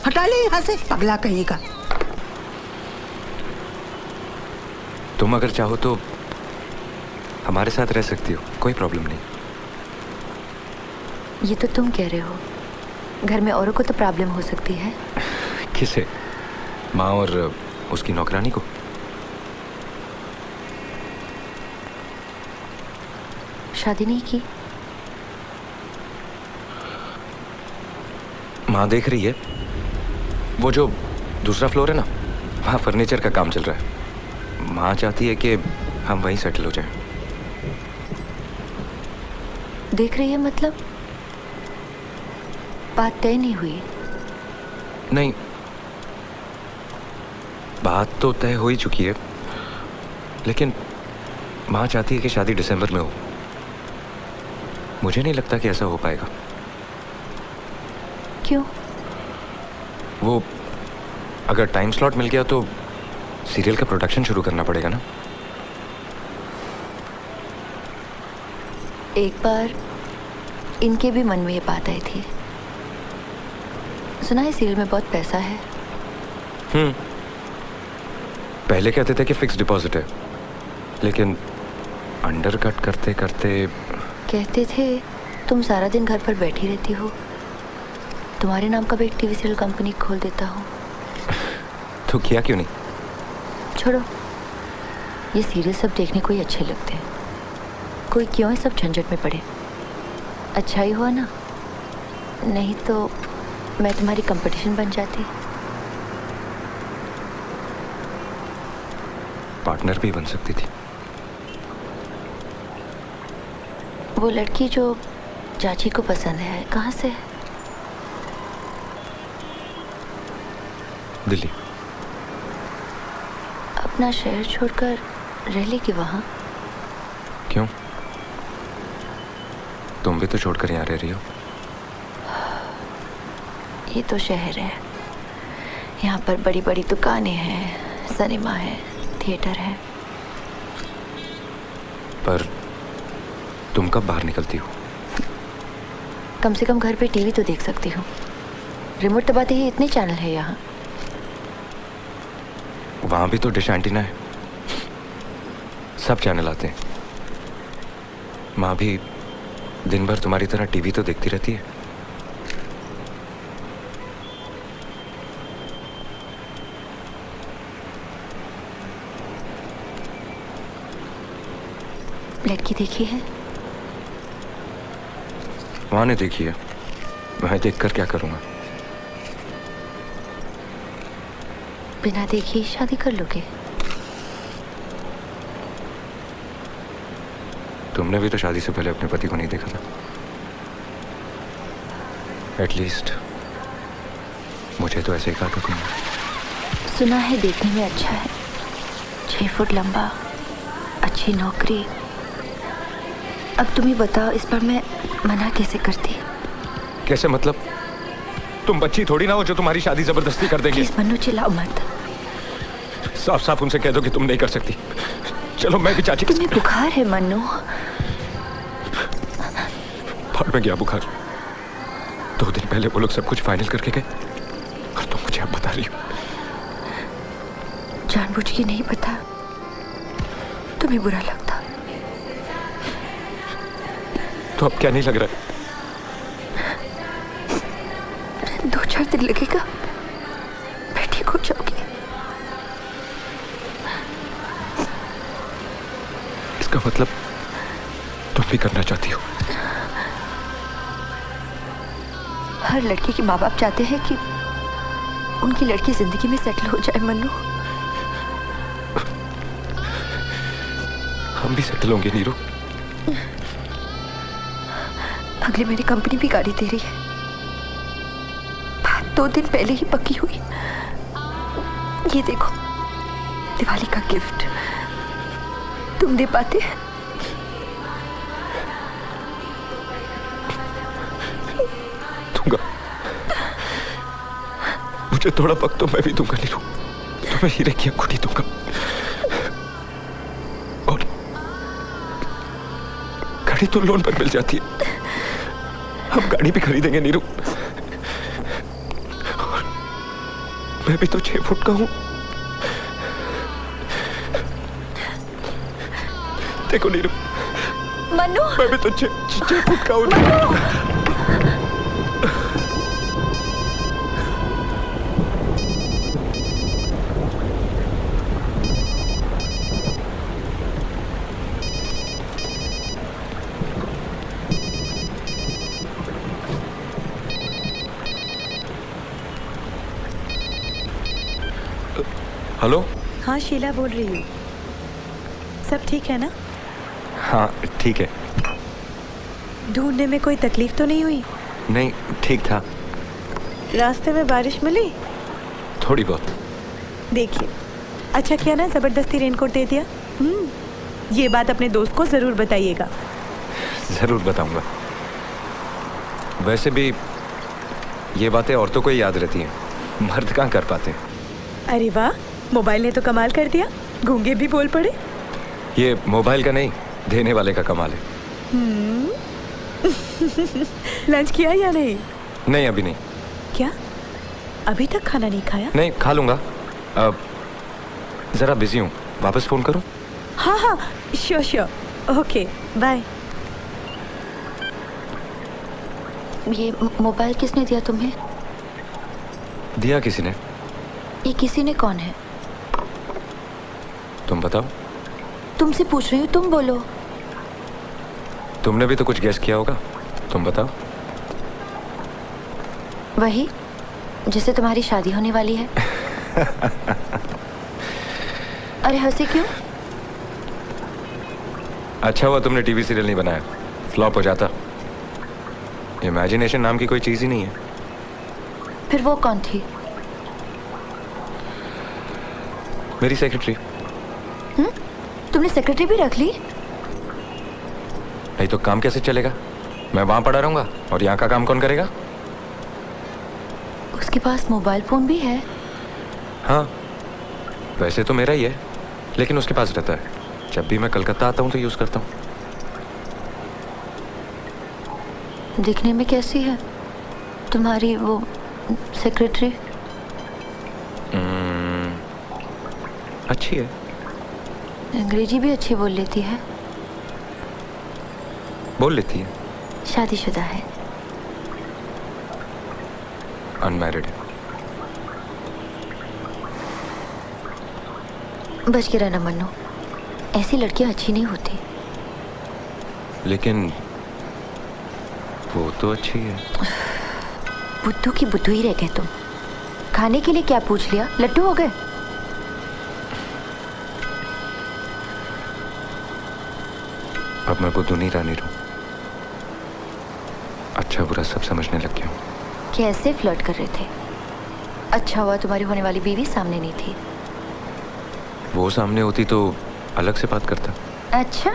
हटा ले यहाँ से, पगला कहीं का। तुम अगर चाहो तो हमारे साथ रह सकती हो, कोई प्रॉब्लम नहीं। ये तो तुम कह रहे हो, घर में औरों को तो प्रॉब्लम हो सकती है। किसे? माँ और उसकी नौकरानी को। शादी नहीं की? माँ देख रही है, वो जो दूसरा फ्लोर है ना, वहाँ फर्नीचर का काम चल रहा है। माँ चाहती है कि हम वहीं सेटल हो जाएं। देख रही है मतलब? बात तय नहीं हुई? नहीं, बात तो तय हो ही चुकी है, लेकिन माँ चाहती है कि शादी दिसंबर में हो। मुझे नहीं लगता कि ऐसा हो पाएगा। क्यों? वो अगर टाइम स्लॉट मिल गया तो सीरियल का प्रोडक्शन शुरू करना पड़ेगा ना। एक बार इनके भी मन में ये बात आई थी। सुना है सीरियल में बहुत पैसा है। पहले कहते थे कि फिक्स डिपॉजिट है, लेकिन अंडर कट करते करते कहते थे तुम सारा दिन घर पर बैठी रहती हो, तुम्हारे नाम का भी एक टीवी सीरियल कंपनी खोल देता हूँ। तो किया क्यों नहीं? छोड़ो, ये सीरियल सब देखने को ही अच्छे लगते हैं। कोई क्यों है सब झंझट में पड़े। अच्छा ही हुआ ना, नहीं तो मैं तुम्हारी कंपटीशन बन जाती। पार्टनर भी बन सकती थी। वो लड़की जो चाची को पसंद है कहाँ से है? दिल्ली। अपना शहर छोड़कर रह लेगी वहाँ? क्यों? तुम भी तो छोड़कर यहाँ रह रही हो। ये तो शहर है, यहाँ पर बड़ी बड़ी दुकानें हैं, सिनेमा है, थिएटर है। पर तुम कब बाहर निकलती हो? कम से कम घर पे टीवी तो देख सकती हूँ। रिमोट दबाते ही इतने चैनल है यहाँ। वहां भी तो डिश एंटीना है, सब चैनल आते हैं। माँ भी दिन भर तुम्हारी तरह टीवी तो देखती रहती है। लड़की देखी है? वहां ने देखी है, मैं देखकर क्या करूंगा? बिना देखे ही शादी कर लोगे? तुमने भी तो शादी से पहले अपने पति को नहीं देखा था। एटलीस्ट मुझे तो ऐसे ही कहा था तुमने। सुना है देखने में अच्छा है, 6 फुट लंबा, अच्छी नौकरी। अब तुम ही बताओ, इस पर मैं मना कैसे करती? कैसे मतलब? तुम बच्ची थोड़ी ना हो जो तुम्हारी शादी जबरदस्ती कर देंगे। प्लीज मन्नू, चिल्लाओ मत। साफ साफ उनसे कह दो कि तुम नहीं कर सकती। चलो मैं भी चाची। तुम्हें बुखार है मन्नू? फाड़ में गया बुखार। 2 दिन पहले वो लोग सब कुछ फाइनल करके गए और तुम मुझे अब बता रही हो। जानबूझ के नहीं बता, तुम्हें बुरा लगता तो अब क्या नहीं लग रहा है? 2-4 दिन लगेगा, मैं ठीक हो जाऊंगी। इसका मतलब तुम भी करना चाहती हो? हर लड़की के माँ बाप चाहते हैं कि उनकी लड़की जिंदगी में सेटल हो जाए मन्नू। हम भी सेटल होंगे नीरू। अगले महीने कंपनी भी गाड़ी दे रही है, बात 2 दिन पहले ही पक्की हुई। ये देखो, दिवाली का गिफ्ट तुम दे पाते? दूंगा, मुझे थोड़ा वक्त तो मैं भी दूंगा नीरू। तुम्हें हीरे की अंगूठी दूंगा और गाड़ी तो लोन पर मिल जाती है। हम गाड़ी भी खरीदेंगे नीरू। मैं भी तो 6 फुट का हूं। देखो नीरू, मन्नू, मैं भी तो 6 फुट का हूं। हेलो। हाँ शीला बोल रही हूँ। सब ठीक है ना? हाँ ठीक है। ढूंढने में कोई तकलीफ तो नहीं हुई? नहीं, ठीक था। रास्ते में बारिश मिली? थोड़ी बहुत। देखिए, अच्छा किया ना जबरदस्ती रेनकोट दे दिया। ये बात अपने दोस्त को जरूर बताइएगा। जरूर बताऊंगा। वैसे भी ये बातें औरतों को ही याद रहती हैं, मर्द कहाँ कर पाते हैं। अरे वाह, मोबाइल ने तो कमाल कर दिया, गूंगे भी बोल पड़े। ये मोबाइल का नहीं, देने वाले का कमाल है। लंच किया या नहीं? नहीं, अभी नहीं। क्या अभी तक खाना नहीं खाया? नहीं, खा लूंगा। जरा बिजी हूँ, वापस फोन करूँ? हाँ हाँ, श्योर श्योर, ओके बाय। ये मोबाइल किसने दिया तुम्हें? दिया किसी ने। ये किसी ने कौन है? तुम बताओ। तुमसे पूछ रही हूँ, तुम बोलो। तुमने भी तो कुछ गेस किया होगा, तुम बताओ। वही जिससे तुम्हारी शादी होने वाली है। अरे हंसे क्यों? अच्छा हुआ तुमने टीवी सीरियल नहीं बनाया, फ्लॉप हो जाता। इमेजिनेशन नाम की कोई चीज ही नहीं है। फिर वो कौन थी? मेरी सेक्रेटरी। तुमने सेक्रेटरी भी रख ली? नहीं तो काम कैसे चलेगा? मैं वहां पड़ा रहूंगा और यहाँ का काम कौन करेगा? उसके पास मोबाइल फोन भी है। हाँ, वैसे तो मेरा ही है, लेकिन उसके पास रहता है। जब भी मैं कलकत्ता आता हूँ तो यूज करता हूँ। दिखने में कैसी है तुम्हारी वो सेक्रेटरी? अच्छी है। अंग्रेजी भी अच्छी बोल लेती है। बोल लेती है। शादीशुदा है? अनमैरिड। बच के रहना मन्नू, ऐसी लड़कियां अच्छी नहीं होती। लेकिन वो तो अच्छी है। बुद्धू की बुद्धू ही रह गए तुम। खाने के लिए क्या पूछ लिया? लड्डू हो गए? अब मैं बुद्धू नहीं रानी रहूं। अच्छा बुरा सब समझने लग गया हूं। कैसे फ्लर्ट कर रहे थे? अच्छा हुआ तुम्हारी होने वाली बीवी सामने नहीं थी। वो सामने होती तो अलग से बात करता। अच्छा,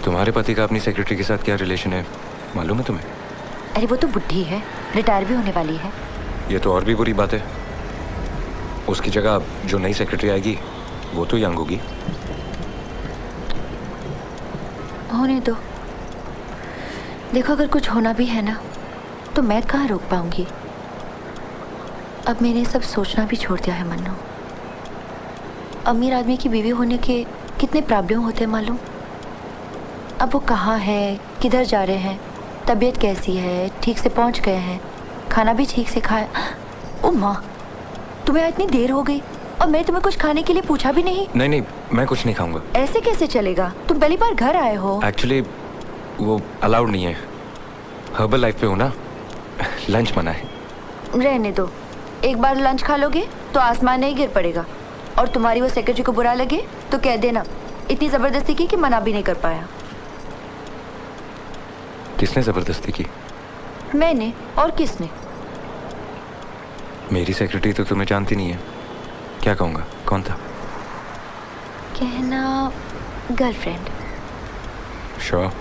तुम्हारे पति का अपनी सेक्रेटरी के साथ क्या रिलेशन है मालूम है तुम्हें? अरे वो तो बुढ़ी है, रिटायर भी होने वाली है। ये तो और भी बुरी बात है। उसकी जगह जो नई सेक्रेटरी आएगी वो तो यंग होगी। होने दो। देखो, अगर कुछ होना भी है ना तो मैं कहाँ रोक पाऊंगी। अब मैंने सब सोचना भी छोड़ दिया है मन्नू। अमीर आदमी की बीवी होने के कितने प्रॉब्लम होते हैं मालूम? अब वो कहाँ है, किधर जा रहे हैं, तबीयत कैसी है, ठीक से पहुँच गए हैं, खाना भी ठीक से खाया। ओ माँ, तुम्हें इतनी देर हो गई और मैं तुम्हें कुछ खाने के लिए पूछा भी नहीं। नहीं नहीं, मैं कुछ नहीं खाऊंगा। ऐसे कैसे चलेगा? तुम पहली बार घर आए हो। एक्चुअली वो अलाउड नहीं है। हर्बल लाइफ पे हो ना, लंच मना है। रहने दो, एक बार लंच खा लोगे तो आसमान नहीं गिर पड़ेगा। और तुम्हारी वो सेक्रेटरी को बुरा लगे तो कह देना इतनी जबरदस्ती की कि मना भी नहीं कर पाया। किसने जबरदस्ती की? मैंने, और किसने? मेरी सेक्रेटरी तो तुम्हें जानती नहीं है। क्या कहूँगा, कौन था? कहना गर्लफ्रेंड। श्योर?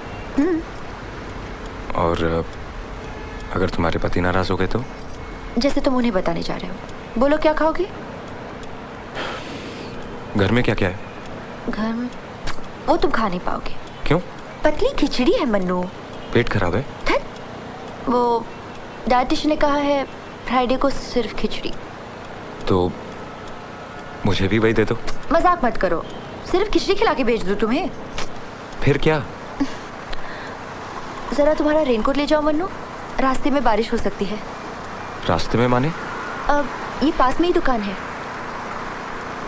और अगर तुम्हारे पति नाराज हो गए तो? जैसे तुम उन्हें बताने जा रहे हो। बोलो, क्या खाओगे? घर में क्या क्या है? घर में वो तुम खा नहीं पाओगे। क्यों? पतली खिचड़ी है मन्नू। पेट खराब है? वो डाइटिशियन ने कहा है फ्राइडे को सिर्फ खिचड़ी। तो मुझे भी वही दे दो। मजाक मत करो, सिर्फ खिचड़ी खिला के भेज दूं तुम्हें? फिर क्या? जरा तुम्हारा रेनकोट ले जाओ मन्नू, रास्ते में बारिश हो सकती है। रास्ते में माने? अब ये पास में ही दुकान है।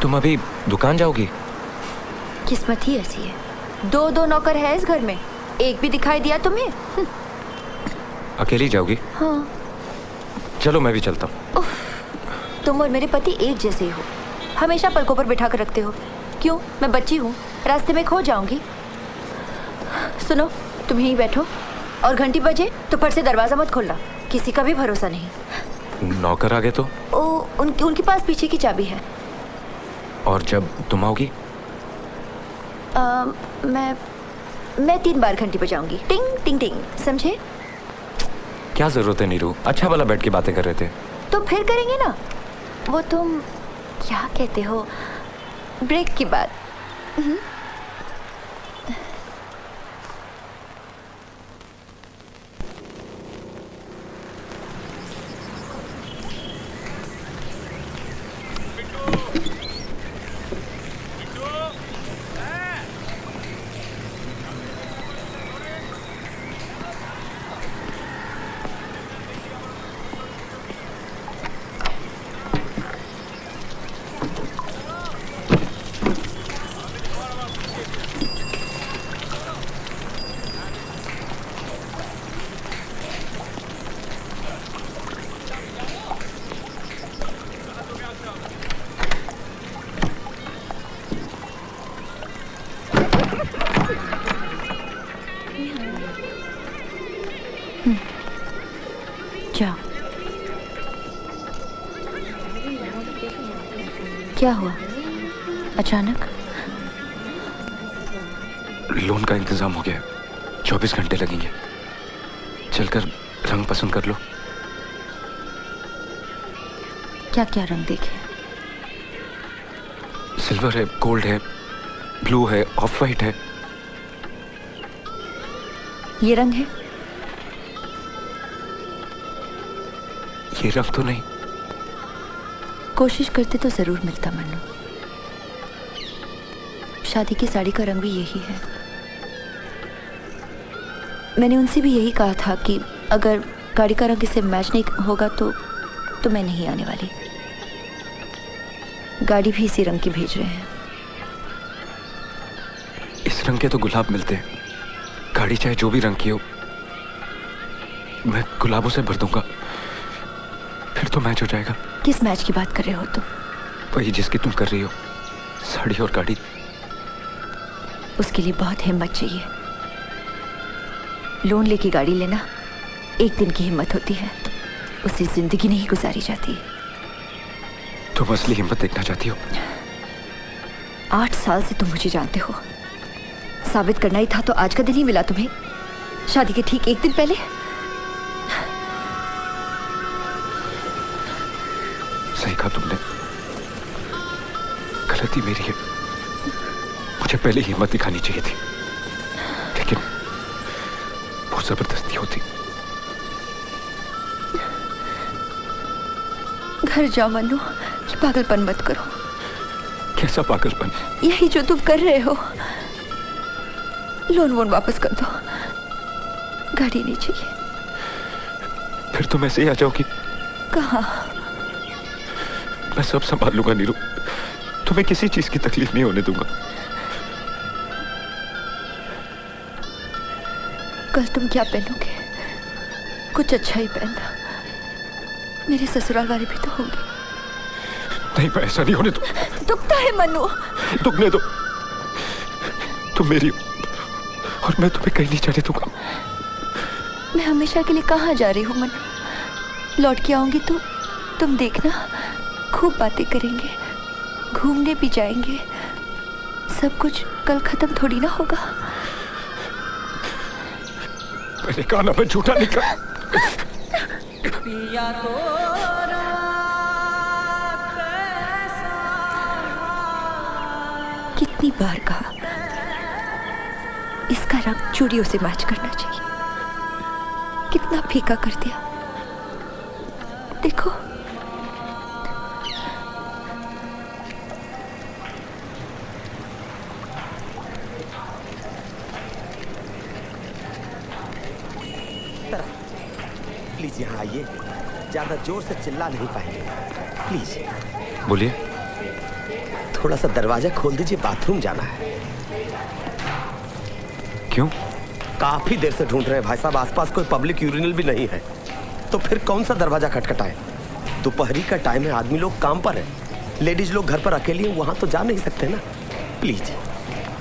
तुम अभी दुकान जाओगी? किस्मत ही ऐसी है। दो नौकर है इस घर में, एक भी दिखाई दिया तुम्हें? अकेली जाओगी? हाँ। चलो मैं भी चलता हूँ। तुम और मेरे पति एक जैसे ही हो, हमेशा पलकों पर बिठा कर रखते हो। क्यों? मैं बच्ची हूँ, रास्ते में खो जाऊंगी। सुनो, तुम यहीं बैठो और घंटी बजे तो फट से दरवाजा मत खोलना। किसी का भी भरोसा नहीं। नौकर आ गए तो? उनके पास पीछे की चाबी है। और जब तुम आओगी? मैं 3 बार घंटी बजाऊंगी, टिंग टिंग टिंग, समझे? क्या जरूरत है नीरू, अच्छा वाला बैठ के बातें कर रहे थे। तो फिर करेंगे ना, वो तुम क्या कहते हो, ब्रेक की बात। क्या क्या हुआ अचानक? लोन का इंतजाम हो गया, 24 घंटे लगेंगे। चलकर रंग पसंद कर लो। क्या क्या रंग देखे? सिल्वर है, गोल्ड है, ब्लू है, ऑफ वाइट है। ये रंग है? ये रंग तो नहीं। कोशिश करते तो जरूर मिलता मन्नू। शादी की साड़ी का रंग भी यही है। मैंने उनसे भी यही कहा था कि अगर गाड़ी का रंग इससे मैच नहीं होगा तो मैं नहीं आने वाली। गाड़ी भी इसी रंग की भेज रहे हैं। इस रंग के तो गुलाब मिलते हैं, गाड़ी चाहे जो भी रंग की हो मैं गुलाबों से भर दूंगा, फिर तो मैच हो जाएगा। किस मैच की बात कर रहे हो तुम? वही जिसकी तुम कर रही हो, साड़ी और गाड़ी। उसके लिए बहुत हिम्मत चाहिए। लोन लेके गाड़ी लेना एक दिन की हिम्मत होती है, उससे जिंदगी नहीं गुजारी जाती। तुम असली हिम्मत देखना चाहती हो? 8 साल से तुम मुझे जानते हो, साबित करना ही था तो आज का दिन ही मिला तुम्हें, शादी के ठीक 1 दिन पहले। सही कहा तुमने, गलती मेरी है, मुझे पहले हिम्मत दिखानी चाहिए थी, लेकिन वो जबरदस्ती होती। घर जाओ मन्नू, ये पागलपन मत करो। कैसा पागलपन? यही जो तुम कर रहे हो। लोन वोन वापस कर दो, गाड़ी नहीं चाहिए। फिर तुम ऐसे ही आ जाओगी? कहाँ? मैं सब संभाल लूंगा नीरू, तुम्हें किसी चीज की तकलीफ नहीं होने दूंगा। कल तुम क्या पहनोगे? कुछ अच्छा ही पहनना, मेरे ससुराल वाले भी तो होंगे। नहीं, मैं ऐसा नहीं होने दूं। दुखता है मन्नू। दुखने दो, तुम मेरी हो और मैं तुम्हें कहीं नहीं जाने दूंगा। मैं हमेशा के लिए कहाँ जा रही हूँ मन्नू? लौट के आऊंगी तो तुम देखना, खूब बातें करेंगे, घूमने भी जाएंगे। सब कुछ कल खत्म थोड़ी ना होगा। मैंने कहा ना, मैं झूठा नहीं कर। कितनी बार कहा, इसका रंग चूड़ियों से मैच करना चाहिए, कितना फीका कर दिया। देखो प्लीज यहाँ आइए, ज्यादा जोर से चिल्ला नहीं पाएंगे प्लीज। बोलिए। थोड़ा सा दरवाजा खोल दीजिए, बाथरूम जाना है। क्यों? काफी देर से ढूंढ रहे हैं भाई साहब, आसपास कोई पब्लिक यूरिनल भी नहीं है, तो फिर कौन सा दरवाजा खटखटाए? दोपहरी का टाइम है, आदमी लोग काम पर है, लेडीज लोग घर पर अकेली हैं, वहां तो जा नहीं सकते ना। प्लीज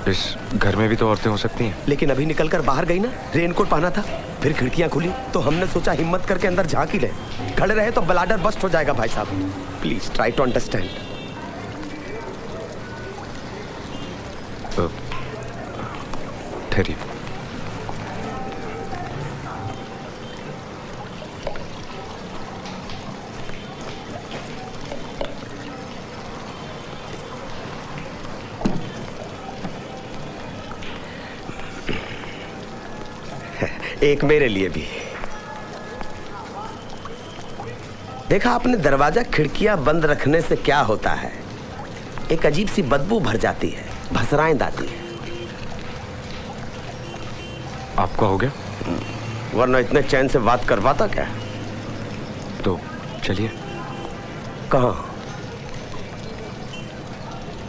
इस घर में भी तो औरतें हो सकती हैं। लेकिन अभी निकलकर बाहर गई ना, रेनकोट पहना था, फिर खिड़कियां खुली तो हमने सोचा हिम्मत करके अंदर झांक ही ले। खड़े रहे तो ब्लाडर बस्ट हो जाएगा भाई साहब। Please try to understand. ठहरिए। एक मेरे लिए भी। देखा आपने, दरवाजा खिड़कियां बंद रखने से क्या होता है? एक अजीब सी बदबू भर जाती है, भसराएं आती है। आपका हो गया? वरना इतने चैन से बात करवाता क्या? तो चलिए। कहाँ?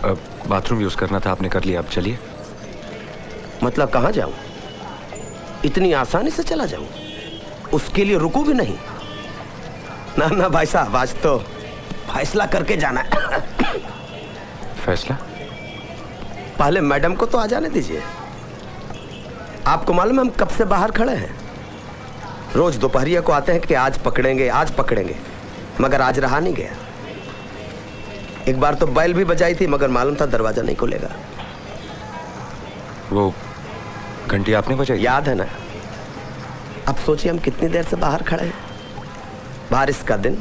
अब बाथरूम यूज करना था, आपने कर लिया, अब चलिए। मतलब कहाँ जाऊं? इतनी आसानी से चला जाऊं? उसके लिए रुकू भी नहीं? ना ना भाई साहब, आज तो फैसला करके जाना है। फैसला? पहले मैडम को तो आ जाने दीजिए। आपको मालूम है हम कब से बाहर खड़े हैं? रोज दोपहरिया को आते हैं कि आज पकड़ेंगे आज पकड़ेंगे, मगर आज रहा नहीं गया। एक बार तो बैल भी बजाई थी, मगर मालूम था दरवाजा नहीं खुलेगा। वो घंटी आपने बजाई? याद है ना? अब सोचिए हम कितनी देर से बाहर खड़े हैं। बारिश का दिन,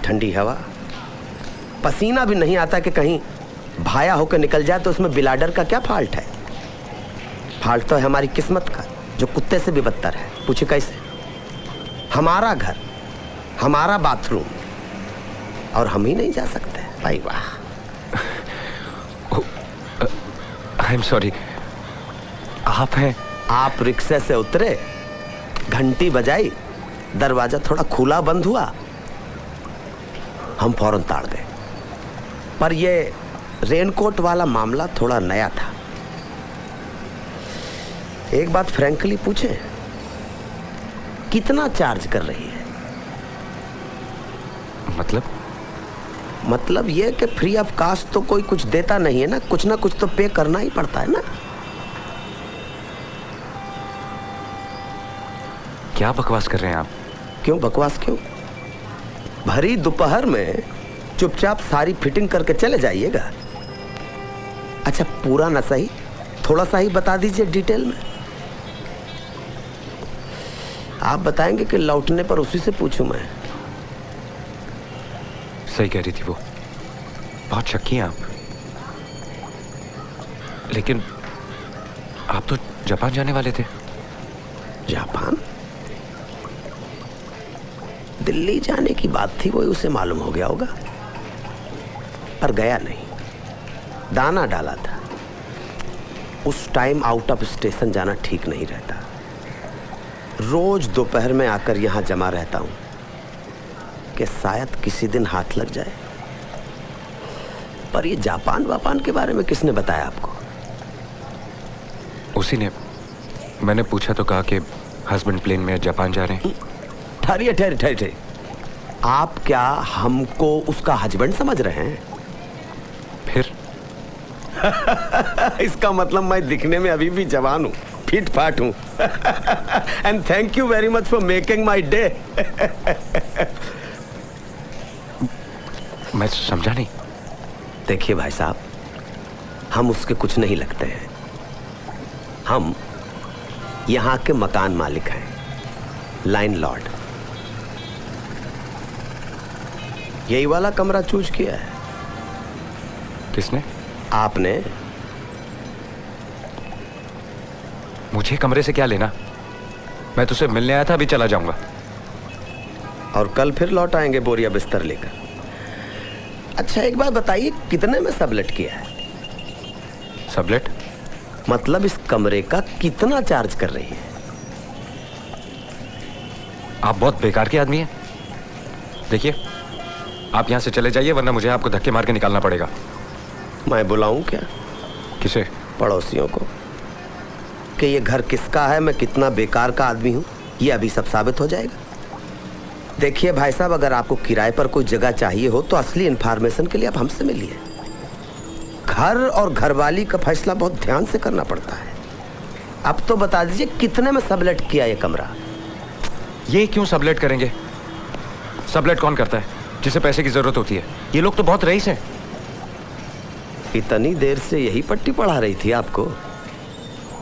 ठंडी हवा, पसीना भी नहीं आता कि कहीं भाया होकर निकल जाए तो उसमें बिलाडर का क्या फॉल्ट है? फॉल्ट तो है हमारी किस्मत का, जो कुत्ते से भी बदतर है। पूछे कैसे? हमारा घर, हमारा बाथरूम, और हम ही नहीं जा सकते। भाई वाह। I am sorry. आप हैं? आप रिक्शे से उतरे, घंटी बजाई, दरवाजा थोड़ा खुला बंद हुआ, हम फौरन ताड़ गए। पर ये रेनकोट वाला मामला थोड़ा नया था। एक बात फ्रैंकली पूछे, कितना चार्ज कर रही है? मतलब ये कि फ्री ऑफ कास्ट तो कोई कुछ देता नहीं है ना, कुछ ना कुछ तो पे करना ही पड़ता है ना। क्या बकवास कर रहे हैं आप? क्यों बकवास क्यों? भरी दोपहर में चुपचाप सारी फिटिंग करके चले जाइएगा। अच्छा पूरा ना सही, थोड़ा सा ही बता दीजिए डिटेल में। आप बताएंगे कि लौटने पर उसी से पूछूं मैं? सही कह रही थी वो, बहुत शक्की हैं आप। लेकिन आप तो जापान जाने वाले थे। जापान? दिल्ली जाने की बात थी, वही उसे मालूम हो गया होगा, पर गया नहीं। दाना डाला था। उस टाइम आउट ऑफ स्टेशन जाना ठीक नहीं रहता। रोज दोपहर में आकर यहां जमा रहता हूं कि शायद किसी दिन हाथ लग जाए। पर ये जापान वापान के बारे में किसने बताया आपको? उसी ने। मैंने पूछा तो कहा कि हस्बैंड प्लेन में जापान जा रहे हैं। ठहरिए ठहरिए ठहरिए, आप क्या हमको उसका हस्बैंड समझ रहे हैं? फिर? इसका मतलब मैं दिखने में अभी भी जवान हूँ, फिट फाट हूँ। And thank you very much for making my day. मैं समझा नहीं। देखिए भाई साहब, हम उसके कुछ नहीं लगते हैं। हम यहाँ के मकान मालिक हैं, लाइन लॉर्ड। यही वाला कमरा चूज किया है। किसने? आपने। मुझे कमरे से क्या लेना? मैं तुझसे मिलने आया था, अभी चला जाऊंगा। और कल फिर लौट आएंगे बोरिया बिस्तर लेकर। अच्छा एक बात बताइए, कितने में सबलेट किया है? सबलेट? मतलब इस कमरे का कितना चार्ज कर रही है? आप बहुत बेकार के आदमी हैं। देखिए, आप यहां से चले जाइए, वरना मुझे आपको धक्के मार के निकालना पड़ेगा। मैं बुलाऊं क्या? किसे? पड़ोसियों को, कि ये घर किसका है, मैं कितना बेकार का आदमी हूं, ये अभी सब साबित हो जाएगा। देखिए भाई साहब, अगर आपको किराए पर कोई जगह चाहिए हो तो असली इंफॉर्मेशन के लिए आप हमसे मिलिए। घर और घरवाली का फैसला बहुत ध्यान से करना पड़ता है। अब तो बता दीजिए कितने में सबलेट किया ये कमरा? ये क्यों सबलेट करेंगे? सबलेट कौन करता है? जिसे पैसे की जरूरत होती है। ये लोग तो बहुत रईस हैं। इतनी देर से यही पट्टी पढ़ा रही थी आपको?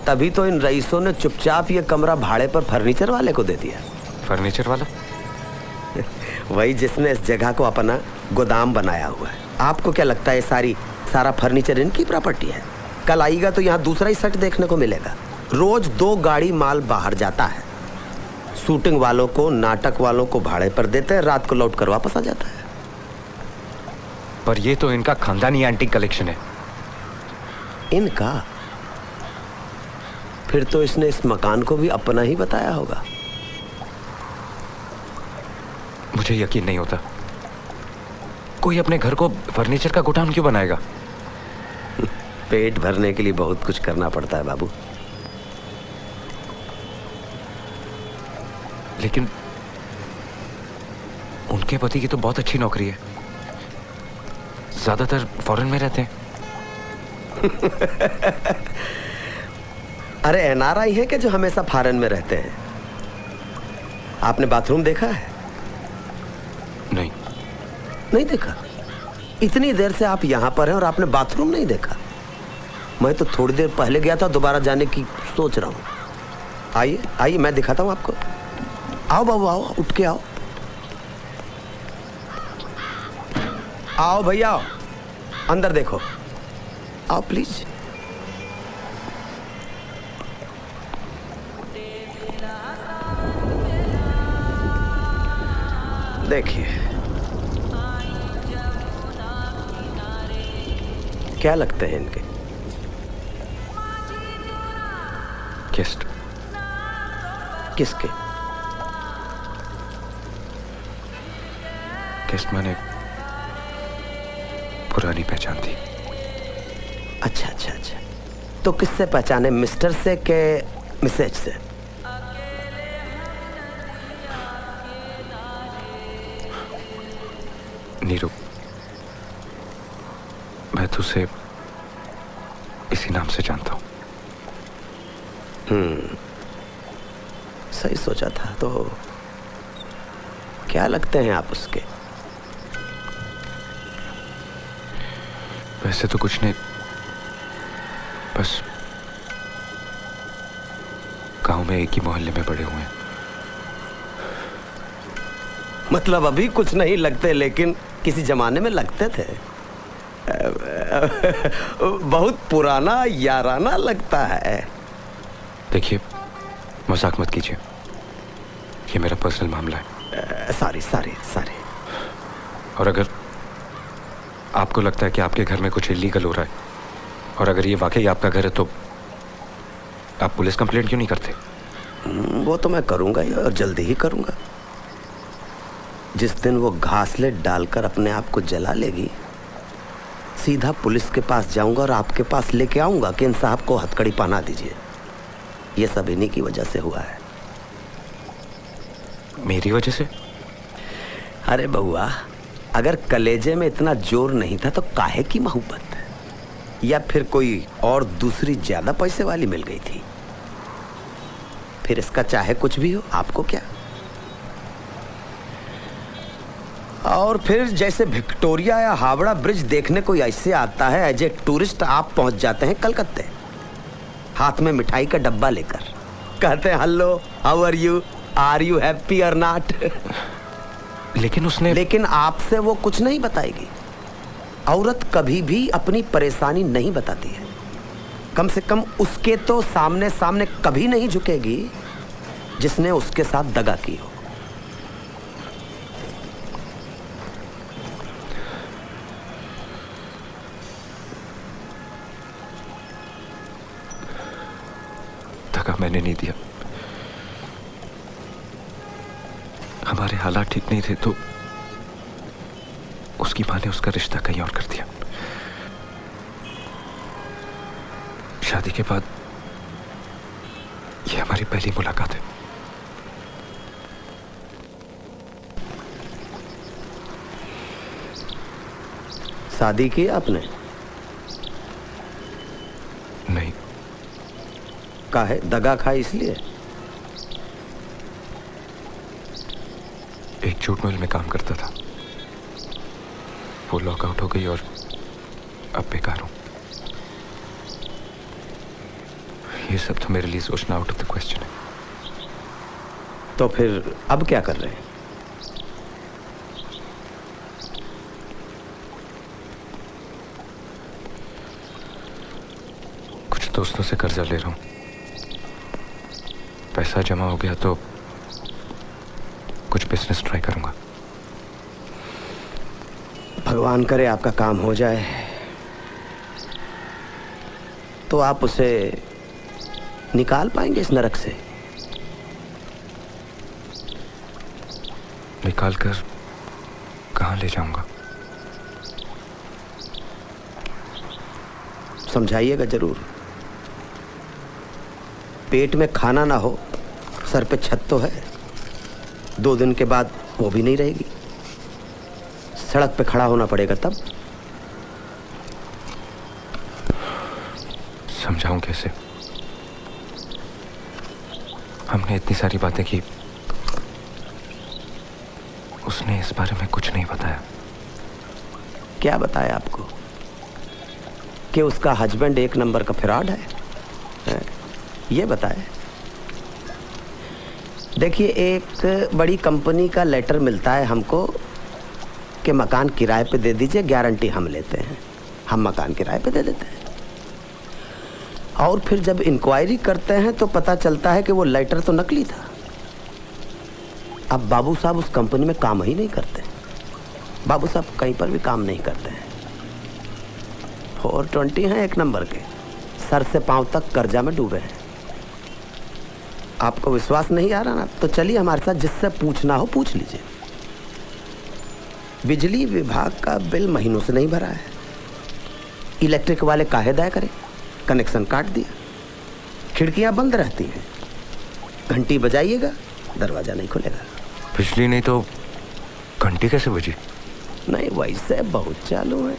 तभी तो इन रईसों ने चुपचाप ये कमरा भाड़े पर फर्नीचर वाले को दे दिया। फर्नीचर वाला? वही जिसने इस जगह को अपना गोदाम बनाया हुआ है। आपको क्या लगता है सारा फर्नीचर इनकी प्रॉपर्टी है? कल आएगा तो यहाँ दूसरा ही सेट देखने को मिलेगा। रोज 2 गाड़ी माल बाहर जाता है। शूटिंग वालों को, नाटक वालों को भाड़े पर देते हैं, रात को लौट कर वापस आ जाता है। पर ये तो इनका खानदानी एंटीक कलेक्शन है। इनका? फिर तो इसने इस मकान को भी अपना ही बताया होगा। मुझे यकीन नहीं होता। कोई अपने घर को फर्नीचर का गोदाम क्यों बनाएगा? पेट भरने के लिए बहुत कुछ करना पड़ता है बाबू। लेकिन उनके पति की तो बहुत अच्छी नौकरी है। ज्यादातर फॉरेन में रहते हैं। अरे एनआरआई है कि जो हमेशा फॉरेन में रहते हैं? आपने बाथरूम देखा है? नहीं देखा? इतनी देर से आप यहां पर हैं और आपने बाथरूम नहीं देखा? मैं तो थोड़ी देर पहले गया था, दोबारा जाने की सोच रहा हूं। आइए आइए, मैं दिखाता हूं आपको। आओ बाबू, आओ, उठ के आओ। आओ भैया, आओ, अंदर देखो। आओ प्लीज। देखिए, क्या लगते हैं इनके? गेस्ट। किसके? गेस्ट मैंने पुरानी पहचान थी। अच्छा अच्छा अच्छा, तो किससे पहचाने, मिस्टर से के मिसेज से? नीरू, मैं तुझसे इसी नाम से जानता हूं। सही सोचा था। तो क्या लगते हैं आप उसके? वैसे तो कुछ नहीं, बस गांव में एक ही मोहल्ले में बड़े हुए हैं। मतलब अभी कुछ नहीं लगते, लेकिन किसी जमाने में लगते थे। बहुत पुराना याराना लगता है। देखिए, मजाक मत कीजिए, ये मेरा पर्सनल मामला है। Sorry sorry sorry. और अगर आपको लगता है कि आपके घर में कुछ इलीगल हो रहा है, और अगर ये वाकई आपका घर है, तो आप पुलिस कंप्लेंट क्यों नहीं करते? वो तो मैं करूंगा ही, और जल्दी ही करूंगा। जिस दिन वो घासलेट डालकर अपने आप को जला लेगी, सीधा पुलिस के पास जाऊंगा और आपके पास लेके आऊंगा कि इन साहब को हथकड़ी पहना दीजिए। ये सब इन्हीं की वजह से हुआ है। मेरी वजह से? अरे बहुआ, अगर कलेजे में इतना जोर नहीं था तो काहे की मोहब्बत? या फिर कोई और दूसरी ज्यादा पैसे वाली मिल गई थी? फिर इसका चाहे कुछ भी हो, आपको क्या? और फिर जैसे विक्टोरिया या हावड़ा ब्रिज देखने कोई ऐसे आता है, एज ए टूरिस्ट आप पहुंच जाते हैं कलकत्ते, हाथ में मिठाई का डब्बा लेकर, कहते हैं hello, how are you happy or not? लेकिन आपसे वो कुछ नहीं बताएगी। औरत कभी भी अपनी परेशानी नहीं बताती है। कम से कम उसके तो सामने सामने कभी नहीं झुकेगी जिसने उसके साथ दगा की हो। दगा मैंने नहीं दिया। हमारे हालात ठीक नहीं थे तो उसकी माँ ने उसका रिश्ता कहीं और कर दिया। शादी के बाद ये हमारी पहली मुलाकात है। शादी की आपने? काहे दगा खाए इसलिए? एक जूट मिल में काम करता था, वो लॉकआउट हो गई और अब बेकार हूं। ये सब तो मेरे लिए सोचना आउट ऑफ द क्वेश्चन है। तो फिर अब क्या कर रहे हैं? कुछ दोस्तों से कर्जा ले रहा हूं, पैसा जमा हो गया तो कुछ बिजनेस ट्राई करूंगा। भगवान करे आपका काम हो जाए, तो आप उसे निकाल पाएंगे इस नरक से? निकाल कर कहां ले जाऊंगा? समझाइएगा जरूर। पेट में खाना ना हो, सर पे छत तो है, 2 दिन के बाद वो भी नहीं रहेगी, सड़क पे खड़ा होना पड़ेगा तब। समझाऊं कैसे? हमने इतनी सारी बातें की, उसने इस बारे में कुछ नहीं बताया। क्या बताया आपको? कि उसका हस्बैंड 1 नंबर का फ्रॉड है? ये बताया? देखिए, एक बड़ी कंपनी का लेटर मिलता है हमको कि मकान किराए पे दे दीजिए, गारंटी हम लेते हैं। हम मकान किराए पे दे देते हैं, और फिर जब इंक्वायरी करते हैं तो पता चलता है कि वो लेटर तो नकली था। अब बाबू साहब उस कंपनी में काम ही नहीं करते। बाबू साहब कहीं पर भी काम नहीं करते हैं, 420 हैं 1 नंबर के, सर से पांव तक कर्जा में डूबे हैं। आपको विश्वास नहीं आ रहा ना, तो चलिए हमारे साथ, जिससे पूछना हो पूछ लीजिए। बिजली विभाग का बिल महीनों से नहीं भरा है, इलेक्ट्रिक वाले काहे दाय करें, कनेक्शन काट दिया, खिड़कियां बंद रहती हैं, घंटी बजाइएगा दरवाजा नहीं खुलेगा। बिजली नहीं तो घंटी कैसे बजी? नहीं, वैसे बहुत चालू है,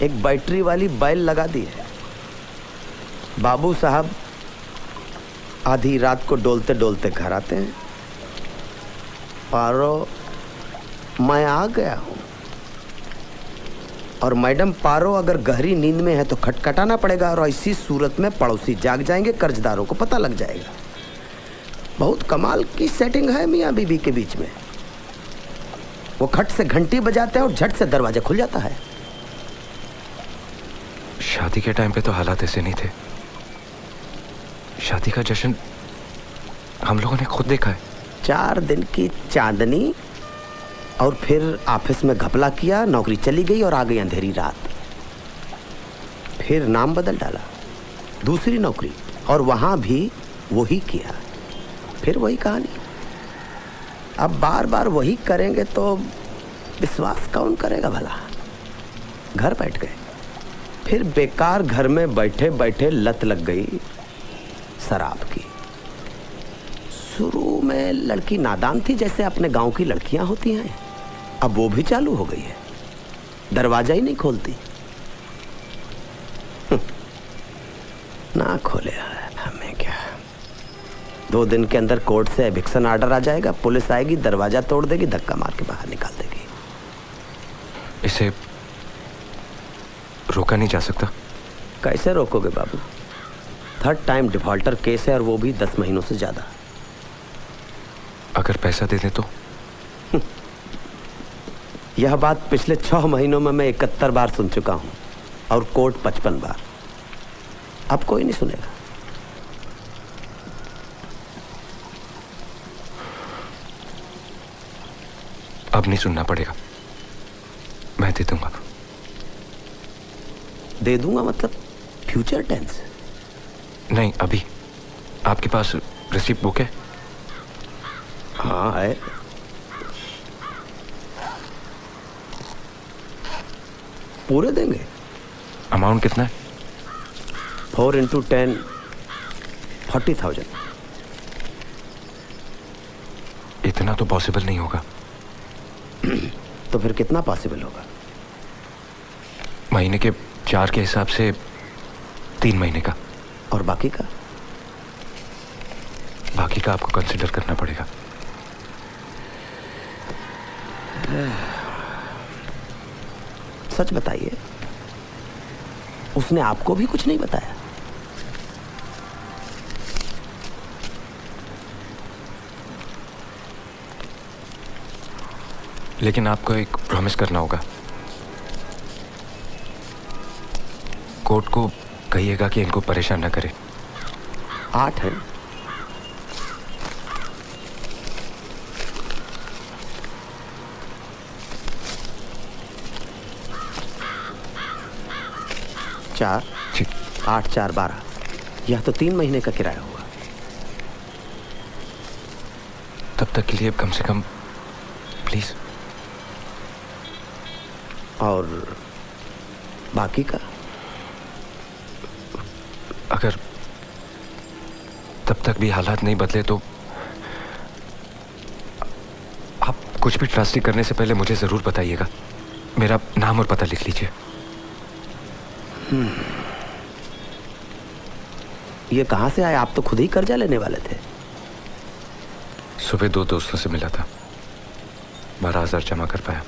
एक बैटरी वाली बैल लगा दी है। बाबू साहब आधी रात को डोलते डोलते घर आते हैं, पारो मैं आ गया हूं, और मैडम पारो अगर गहरी नींद में है तो खटखटाना पड़ेगा, और ऐसी सूरत में पड़ोसी जाग जाएंगे, कर्जदारों को पता लग जाएगा। बहुत कमाल की सेटिंग है मियाँ बीबी के बीच में। वो खट से घंटी बजाते हैं और झट से दरवाजा खुल जाता है। शादी के टाइम पे तो हालात ऐसे नहीं थे। शादी का जश्न हम लोगों ने खुद देखा है। 4 दिन की चांदनी, और फिर ऑफिस में घपला किया, नौकरी चली गई और आ गई अंधेरी रात। फिर नाम बदल डाला, दूसरी नौकरी, और वहां भी वही किया, फिर वही कहानी। अब बार बार वही करेंगे तो विश्वास कौन करेगा भला? घर बैठ गए, फिर बेकार घर में बैठे बैठे लत लग गई शराब की। शुरू में लड़की नादान थी, जैसे अपने गांव की लड़कियां होती हैं, अब वो भी चालू हो गई है, दरवाजा ही नहीं खोलती। ना खोले हमें क्या, 2 दिन के अंदर कोर्ट से एविक्शन ऑर्डर आ जाएगा, पुलिस आएगी, दरवाजा तोड़ देगी, धक्का मार के बाहर निकाल देगी। इसे रोका नहीं जा सकता? कैसे रोकोगे बाबू? 3rd टाइम डिफॉल्टर केस है, और वो भी 10 महीनों से ज्यादा। अगर पैसा दे दे तो? यह बात पिछले 6 महीनों में मैं 71 बार सुन चुका हूं, और कोर्ट 55 बार। अब कोई नहीं सुनेगा। अब नहीं सुनना पड़ेगा, मैं दे दूंगा। दे दूंगा मतलब फ्यूचर टेंस? नहीं, अभी। आपके पास रिसिप्ट बुक है? हाँ है। पूरे देंगे। अमाउंट कितना है? 4 into 10 40,000। इतना तो पॉसिबल नहीं होगा। तो फिर कितना पॉसिबल होगा? महीने के 4 के हिसाब से 3 महीने का। और बाकी का? तरीका आपको कंसिडर करना पड़ेगा। सच बताइए, उसने आपको भी कुछ नहीं बताया? लेकिन आपको एक प्रॉमिस करना होगा। कोर्ट को कहिएगा कि इनको परेशान न करे। 8 है। चार जी। 8 4 12। यह तो 3 महीने का किराया हुआ। तब तक के लिए कम से कम प्लीज। और बाकी का? अगर तब तक भी हालात नहीं बदले तो आप कुछ भी ट्रस्टी करने से पहले मुझे जरूर बताइएगा। मेरा नाम और पता लिख लीजिए। ये कहां से आया? आप तो खुद ही कर्जा लेने वाले थे। सुबह 2 दोस्तों से मिला था, 12,000 जमा कर पाया।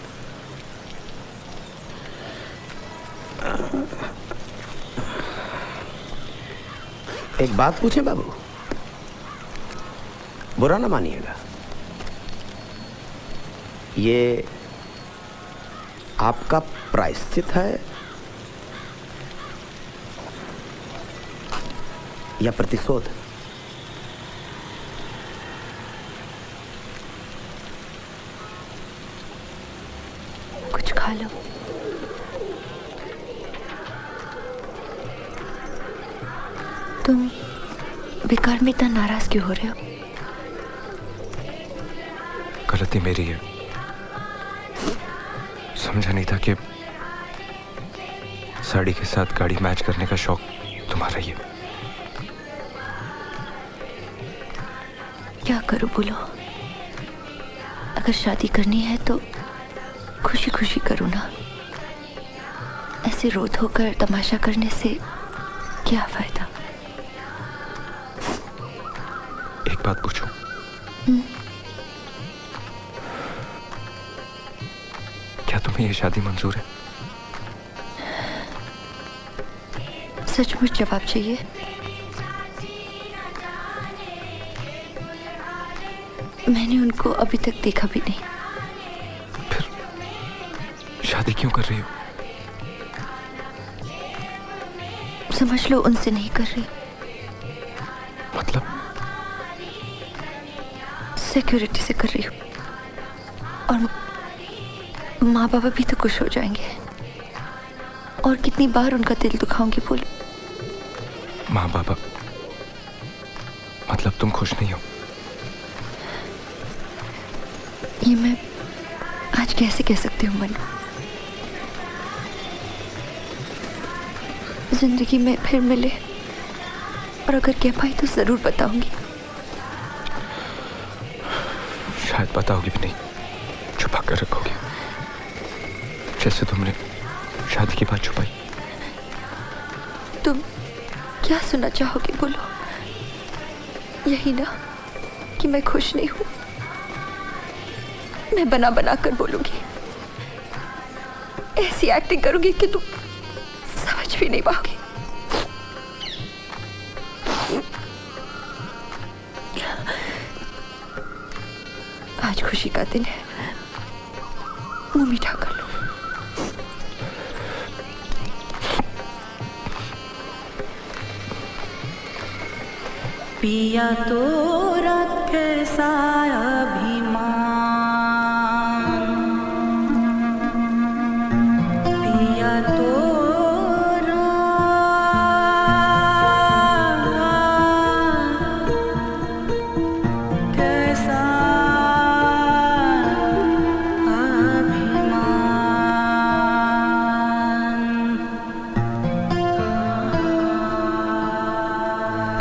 एक बात पूछें बाबू, बुरा ना मानिएगा। ये आपका प्रायश्चित है या प्रतिशोध? कुछ खा लो। तुम बेकार में इतना नाराज क्यों हो रहे हो? गलती मेरी है। समझा नहीं था कि साड़ी के साथ गाड़ी मैच करने का शौक तुम्हारा ही है। क्या करूं बोलो? अगर शादी करनी है तो खुशी खुशी करूं ना। ऐसे रो धोकर तमाशा करने से क्या फायदा? एक बात पूछूं? क्या तुम्हें ये शादी मंजूर है? सचमुच जवाब चाहिए? मैंने उनको अभी तक देखा भी नहीं। फिर शादी क्यों कर रही हो? समझ लो उनसे नहीं कर रही। मतलब? सिक्योरिटी से कर रही हूँ। और माँ बाबा भी तो खुश हो जाएंगे। और कितनी बार उनका दिल दुखाऊंगी बोलो। माँ बाबा मतलब तुम खुश नहीं हो? ये मैं आज कैसे कह सकती हूँ मनु? जिंदगी में फिर मिले और अगर कह पाई तो जरूर बताऊंगी। शायद बताओगी भी नहीं, छुपा कर रखोगे, जैसे तुमने शादी की बात छुपाई। तुम क्या सुनना चाहोगे बोलो? यही ना कि मैं खुश नहीं हूं। मैं बना बना कर बोलूंगी, ऐसी एक्टिंग करूंगी कि तुम समझ भी नहीं पाओगे। आज खुशी का दिन है, मुंह मीठा कर लो। पिया तो रथ सा अभिमान, पिया तो कैसा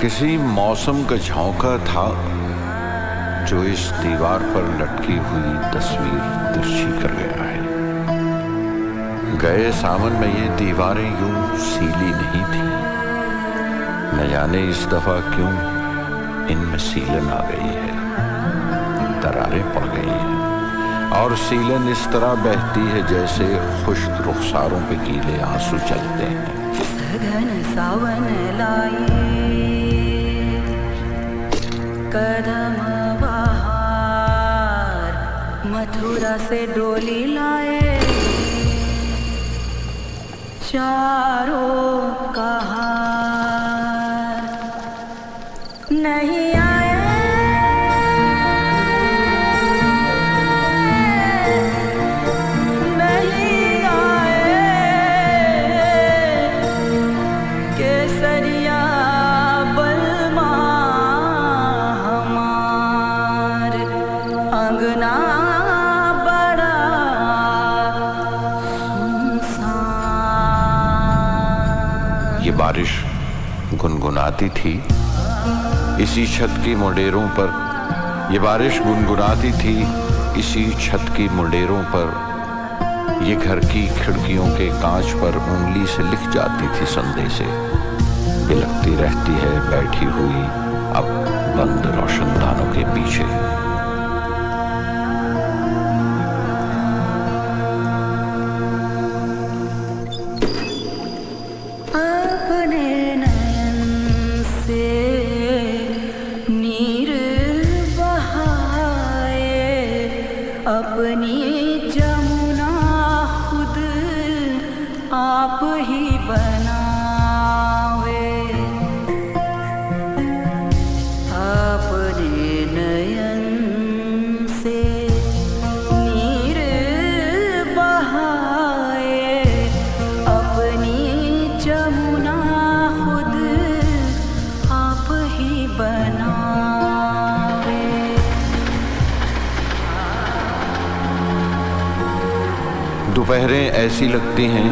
किसी मौसम का झोंका था जो इस दीवार पर लटकी हुई तस्वीर तिरछी कर गया है। गए सावन में ये दीवारें यूं सीली नहीं थी। न जाने इस दफा क्यों इनमें सीलन आ गई है, दरारें पड़ गई हैं और सीलन इस तरह बहती है जैसे खुश्क रुखसारों पे गीले आंसू चलते हैं। सघन सावन लाए कदम बहार, मथुरा से डोली लाए चारों कहार। नहीं आए नहीं आए केसरिया बलमा हमार, अंगना बड़ा सुनसान। ये बारिश गुनगुनाती थी इसी छत की मुंडेरों पर, ये बारिश गुनगुनाती थी इसी छत की मुंडेरों पर, ये घर की खिड़कियों के कांच पर उंगली से लिख जाती थी संदेशे। बिलखती रहती है बैठी हुई अब बंद रोशनदानों के पीछे। अपने नयन से नीर बहाए, अपनी जमुना खुद आप ही बनावे। अपने नयन से नीर बहाए, अपनी जमुना खुद आप ही बनावे। दोपहरें ऐसी लगती हैं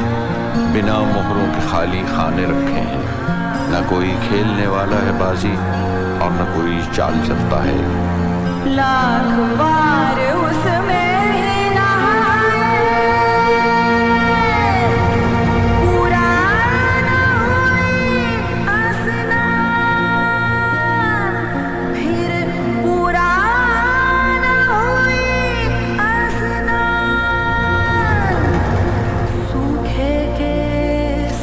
बिना मोहरों के खाली खाने रखे हैं, न कोई खेलने वाला है बाजी और न कोई चाल चलता है। लाख बार उसमें ही नहाए, पूरा न हुई स्नान, फिर पूरा न हुई स्नान। सूखे केस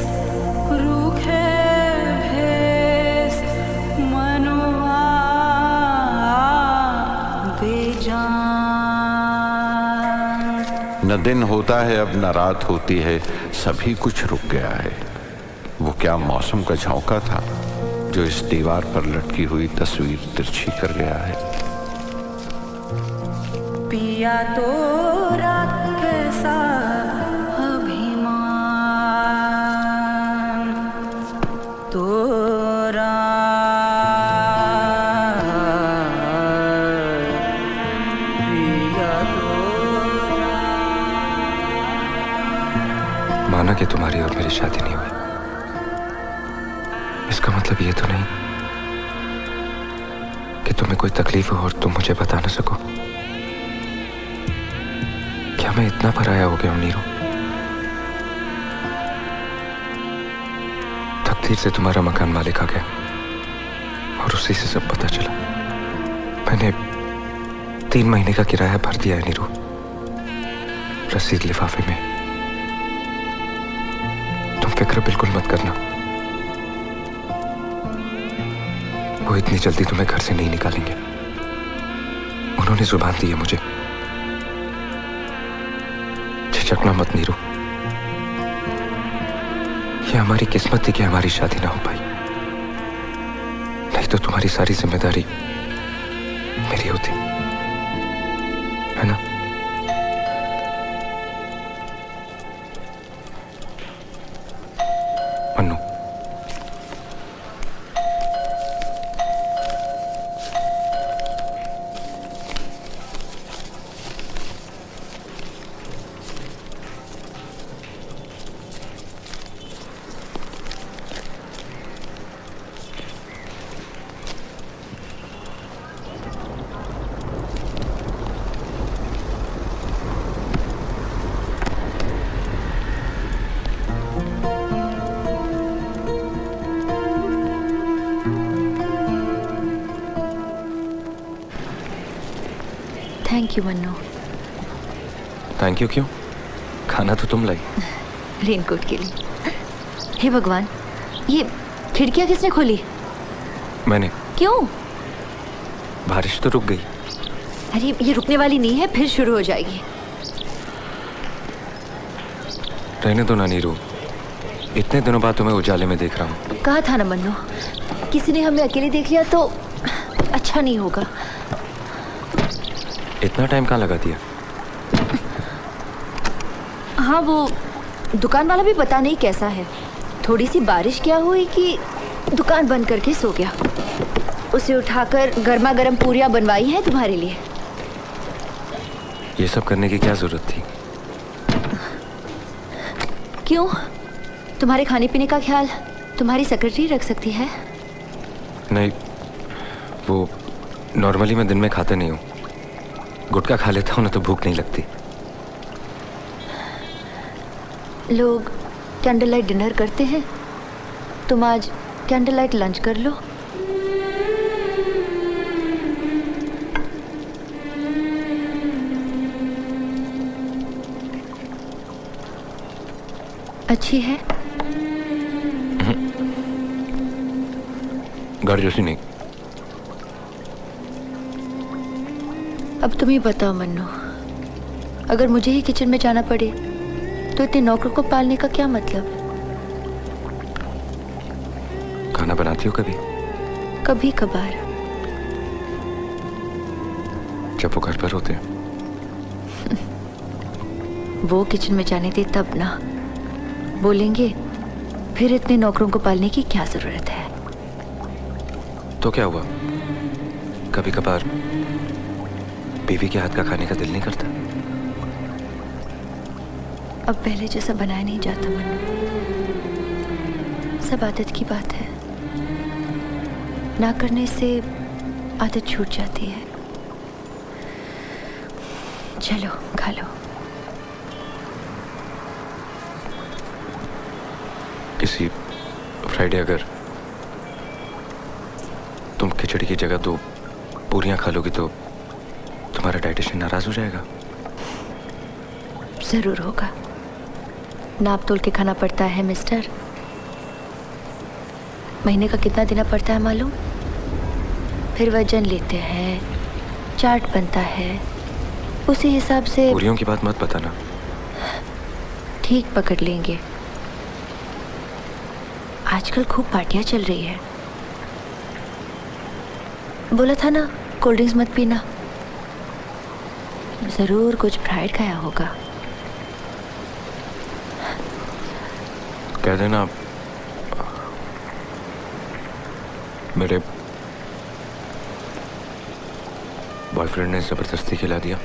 रूखे भेस, मनुआ बेजान। न दिन होता है अब न रात होती है, सभी कुछ रुक गया है। वो क्या मौसम का झोंका था जो इस दीवार पर लटकी हुई तस्वीर तिरछी कर गया है। पिया तोरा कैसा अभिमान, तोरा पिया तोरा। माना कि तुम्हारी और मेरी शादी नहीं हुई, इसका मतलब ये तो नहीं कि तुम्हें कोई तकलीफ हो और तुम मुझे बता ना सको। क्या मैं इतना पराया हो गया हूं नीरू? तकदीर से तुम्हारा मकान मालिक आ गया और उसी से सब पता चला। मैंने 3 महीने का किराया भर दिया है नीरू, रसीद लिफाफे में। तुम फिक्र बिल्कुल मत करना, वो इतनी जल्दी तुम्हें घर से नहीं निकालेंगे। उन्होंने जुबान दी है मुझे। झिझकना मत नीरू, ये हमारी किस्मत थी कि हमारी शादी ना हो पाई, नहीं तो तुम्हारी सारी जिम्मेदारी मेरी होती है ना। Mannu, thank you Mannu. Thank you क्यों? खाना तो तुम लाई। रेनकोट के लिए। हे भगवान, ये खिड़कियाँ किसने खोली? मैंने। क्यों? बारिश तो रुक गई। अरे ये रुकने वाली नहीं है, फिर शुरू हो जाएगी। रहने दो ना नीरू, इतने दिनों बाद तुम्हें उजाले में देख रहा हूँ। कहा था ना मन्नू, किसी ने हमें अकेले देख लिया तो अच्छा नहीं होगा। इतना टाइम कहाँ लगा दिया? हाँ, वो दुकान वाला भी पता नहीं कैसा है। थोड़ी सी बारिश क्या हुई कि दुकान बंद करके सो गया। उसे उठाकर गर्मा गर्म पूरियां बनवाई है तुम्हारे लिए। ये सब करने की क्या जरूरत थी? क्यों? तुम्हारे खाने पीने का ख्याल तुम्हारी सेक्रेटरी रख सकती है। नहीं, वो नॉर्मली मैं दिन में खाते नहीं हूँ। गुटखा खा लेता हूँ ना तो भूख नहीं लगती। लोग कैंडल लाइट डिनर करते हैं, तुम आज कैंडल लाइट लंच कर लो। अच्छी है? घर जैसी नहीं। अब तुम ही बताओ मन्नू, अगर मुझे ही किचन में जाना पड़े तो इतने नौकरों को पालने का क्या मतलब? खाना बनाती हो कभी? कभी कभार। जब वो घर पर होते हैं। वो किचन में जाने दे तब ना। बोलेंगे फिर इतने नौकरों को पालने की क्या जरूरत है? तो क्या हुआ? कभी कभार बीवी के हाथ का खाने का दिल नहीं करता? अब पहले जैसा बनाया नहीं जाता मन्नू, सब आदत की बात है। ना करने से आदत छूट जाती है। चलो खा लो। किसी फ्राइडे अगर तुम खिचड़ी की जगह 2 पूरियां खा लोगी तो तुम्हारा डाइटिशियन नाराज हो जाएगा। जरूर होगा। नाप तोल के खाना पड़ता है मिस्टर। महीने का कितना देना पड़ता है मालूम? फिर वजन लेते हैं, चार्ट बनता है, उसी हिसाब से। पूरियों की बात मत बताना। ठीक पकड़ लेंगे। आजकल खूब पार्टियां चल रही है। बोला था ना कोल्ड ड्रिंक्स मत पीना। जरूर कुछ फ्राइड खाया होगा। कह देना मेरे बॉयफ्रेंड ने जबरदस्ती खिला दिया।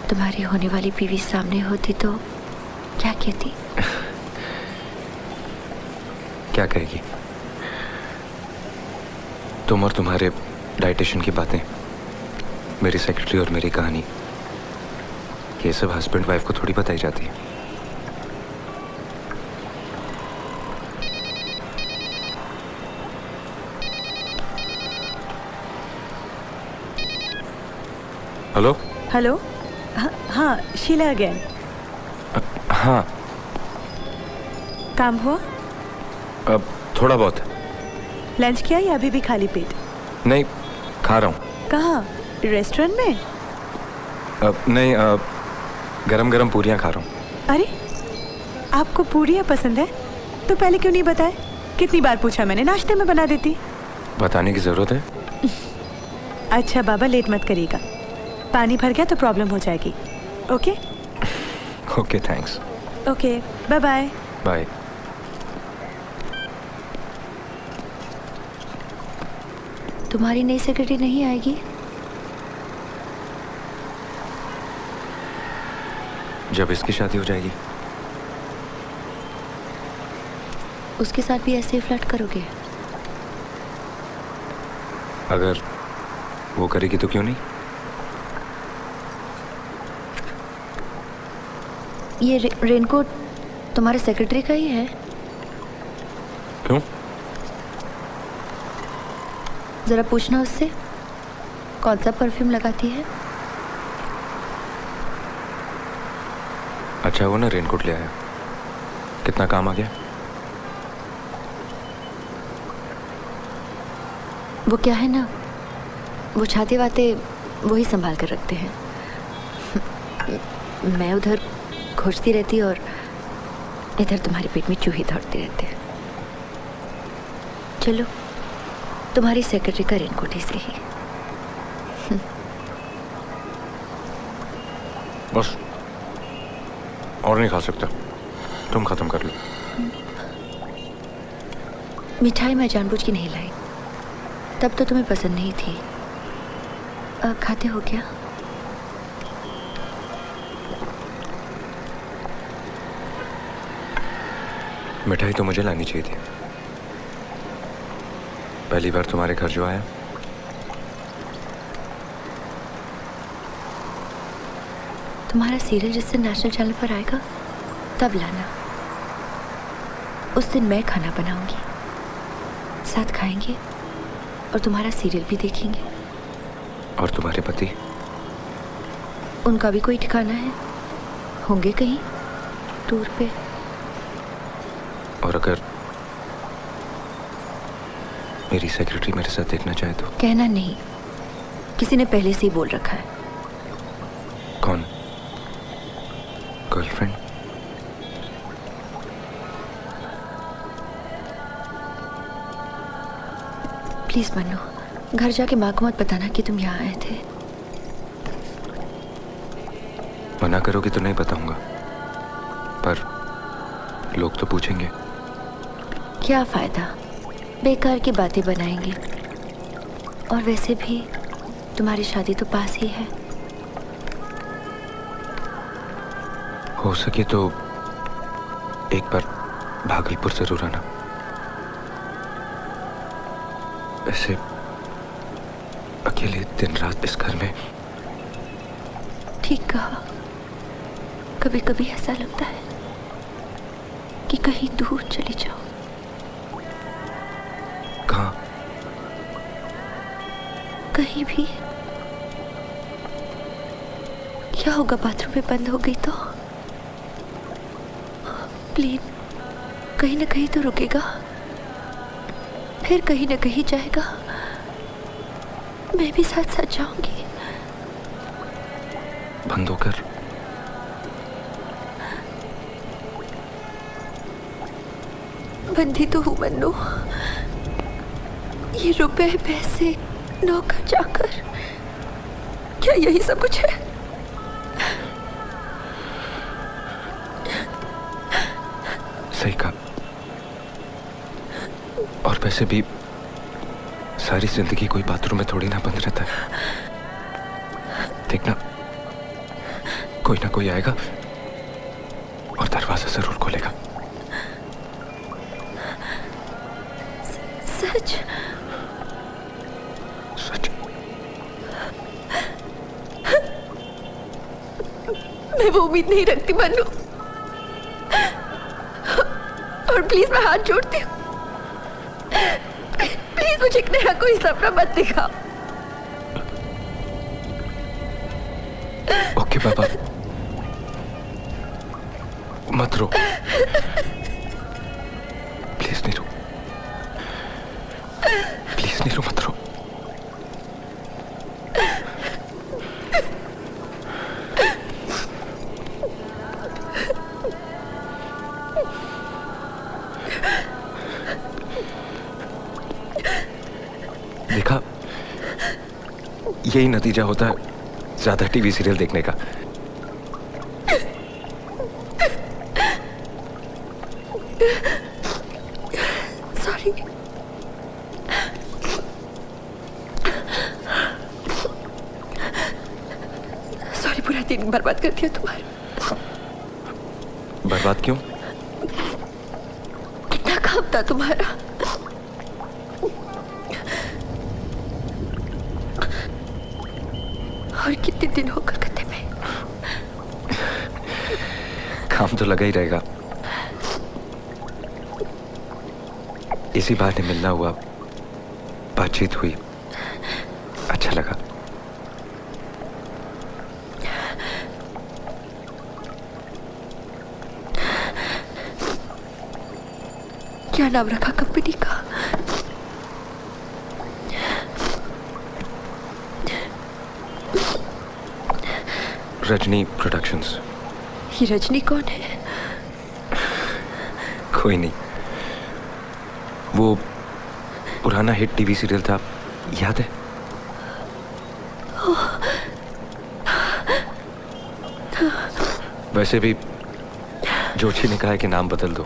तुम्हारी होने वाली बीवी सामने होती तो क्या कहती? क्या कहेगी? तुम और तुम्हारे डाइटिशियन की बातें, मेरी सेक्रेटरी और मेरी कहानी, ये सब हस्बैंड वाइफ को थोड़ी बताई जाती है। Hello hello. हाँ शीला अगेन। हाँ, काम हुआ? अब थोड़ा बहुत। लंच किया या अभी भी खाली पेट? नहीं, खा रहा हूँ। कहाँ? रेस्टोरेंट में? नहीं, गरम गरम पूरियाँ खा रहा हूँ। अरे आपको पूरियाँ पसंद है तो पहले क्यों नहीं बताए? कितनी बार पूछा मैंने, नाश्ते में बना देती। बताने की जरूरत है? अच्छा बाबा, लेट मत करिएगा। पानी भर गया तो प्रॉब्लम हो जाएगी। Okay okay, thanks. Okay, bye bye. Bye. तुम्हारी नई सेक्रेटरी नहीं आएगी? जब इसकी शादी हो जाएगी। उसके साथ भी ऐसे ही फ्लर्ट करोगे? अगर वो करेगी तो क्यों नहीं? ये रेनकोट तुम्हारे सेक्रेटरी का ही है? क्यों? जरा पूछना उससे कौन सा परफ्यूम लगाती है। अच्छा वो ना रेनकोट ले आया, कितना काम आ गया? वो क्या है ना, वो छाते वाते वही संभाल कर रखते हैं। मैं उधर खोजती रहती और इधर तुम्हारे पेट में चूहे दौड़ते रहते हैं। चलो तुम्हारी सेक्रेटरी का रेनकोट ही सही। बस और नहीं खा सकता, तुम खत्म कर लो। मिठाई मैं जानबूझ के नहीं लाई, तब तो तुम्हें पसंद नहीं थी। खाते हो क्या? मिठाई तो मुझे लानी चाहिए थी, पहली बार तुम्हारे घर जो आया। तुम्हारा सीरियल जिस दिन नेशनल चैनल पर आएगा तब लाना। उस दिन मैं खाना बनाऊंगी, साथ खाएंगे और तुम्हारा सीरियल भी देखेंगे। और तुम्हारे पति? उनका भी कोई ठिकाना है, होंगे कहीं टूर पे। और अगर मेरी सेक्रेटरी मेरे साथ देखना चाहे तो? कहना नहीं, किसी ने पहले से ही बोल रखा है। कौन? गर्लफ्रेंड? प्लीज मन्नू, घर जाके माँ को मत बताना कि तुम यहाँ आए थे। मना करोगी तो नहीं बताऊंगा, पर लोग तो पूछेंगे। क्या फायदा, बेकार की बातें बनाएंगे। और वैसे भी तुम्हारी शादी तो पास ही है। हो सके तो एक बार भागलपुर जरूर आना। ऐसे अकेले दिन रात इस घर में। ठीक कहा, कभी कभी ऐसा लगता है कि कहीं दूर चली जाओ। कहाँ? कहीं भी। क्या होगा बाथरूम में बंद हो गई तो? प्लेन कहीं ना कहीं तो रुकेगा, फिर कहीं ना कहीं जाएगा। मैं भी साथ साथ जाऊंगी। बंद होकर? बंदी तो हूं मन्नू। ये रुपए पैसे नौकर चाकर, क्या यही सब कुछ है? सही कहा। और वैसे भी सारी जिंदगी कोई बाथरूम में थोड़ी ना बंद रहता है। देखना, कोई ना कोई आएगा और दरवाजा जरूर खोलेगा। सच? सच। मैं वो उम्मीद नहीं रखती मन्नू, और प्लीज मैं हाथ जोड़ती हूँ, प्लीज मुझे एक नया कोई सपना मत दिखाओ। ओके पापा, मत रो, प्लीज नहीं रो, प्लीज नहीं रो, मत रो। देखा, यही नतीजा होता है ज्यादा टीवी सीरियल देखने का। सॉरी। सॉरी, पूरा दिन बर्बाद कर दिया तुम्हारा। बर्बाद क्यों? कितना काम था तुम्हारा। और कितने दिन हो कलकत्ते में। काम तो लगा ही रहेगा। इसी बहाने मिलना हुआ, बातचीत हुई, अच्छा लगा। क्या नाम रखा कंपनी का? रजनी प्रोडक्शंस। ये रजनी कौन है? कोई नहीं, वो पुराना हिट टीवी सीरियल था, याद है? वैसे भी जोशी ने कहा है कि नाम बदल दो।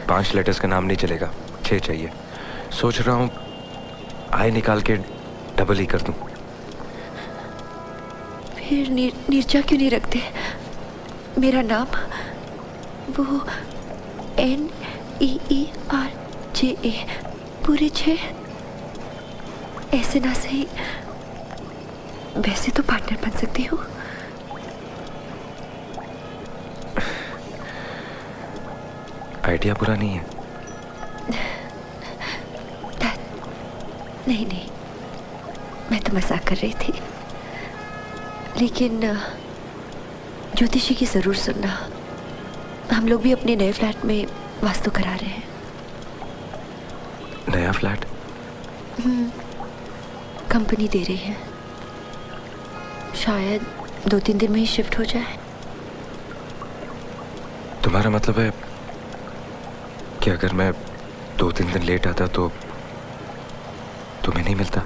5 लेटर्स का नाम नहीं चलेगा, 6 चाहिए। सोच रहा हूँ आई निकाल के डबल ही कर दूं। फिर नीरजा क्यों नहीं रखते? मेरा नाम वो NEERJA पूरे 6 ऐसे ना सही। वैसे तो पार्टनर बन सकती हूँ। आइडिया बुरा नहीं है। नहीं, मैं तो मजाक कर रही थी। लेकिन ज्योतिषी की जरूर सुनना। हम लोग भी अपने नए फ्लैट में वास्तु करा रहे हैं। नया फ्लैट? कंपनी दे रही है, शायद 2-3 दिन में ही शिफ्ट हो जाए। तुम्हारा मतलब है कि अगर मैं 2-3 दिन लेट आता तो तुम्हें नहीं मिलता?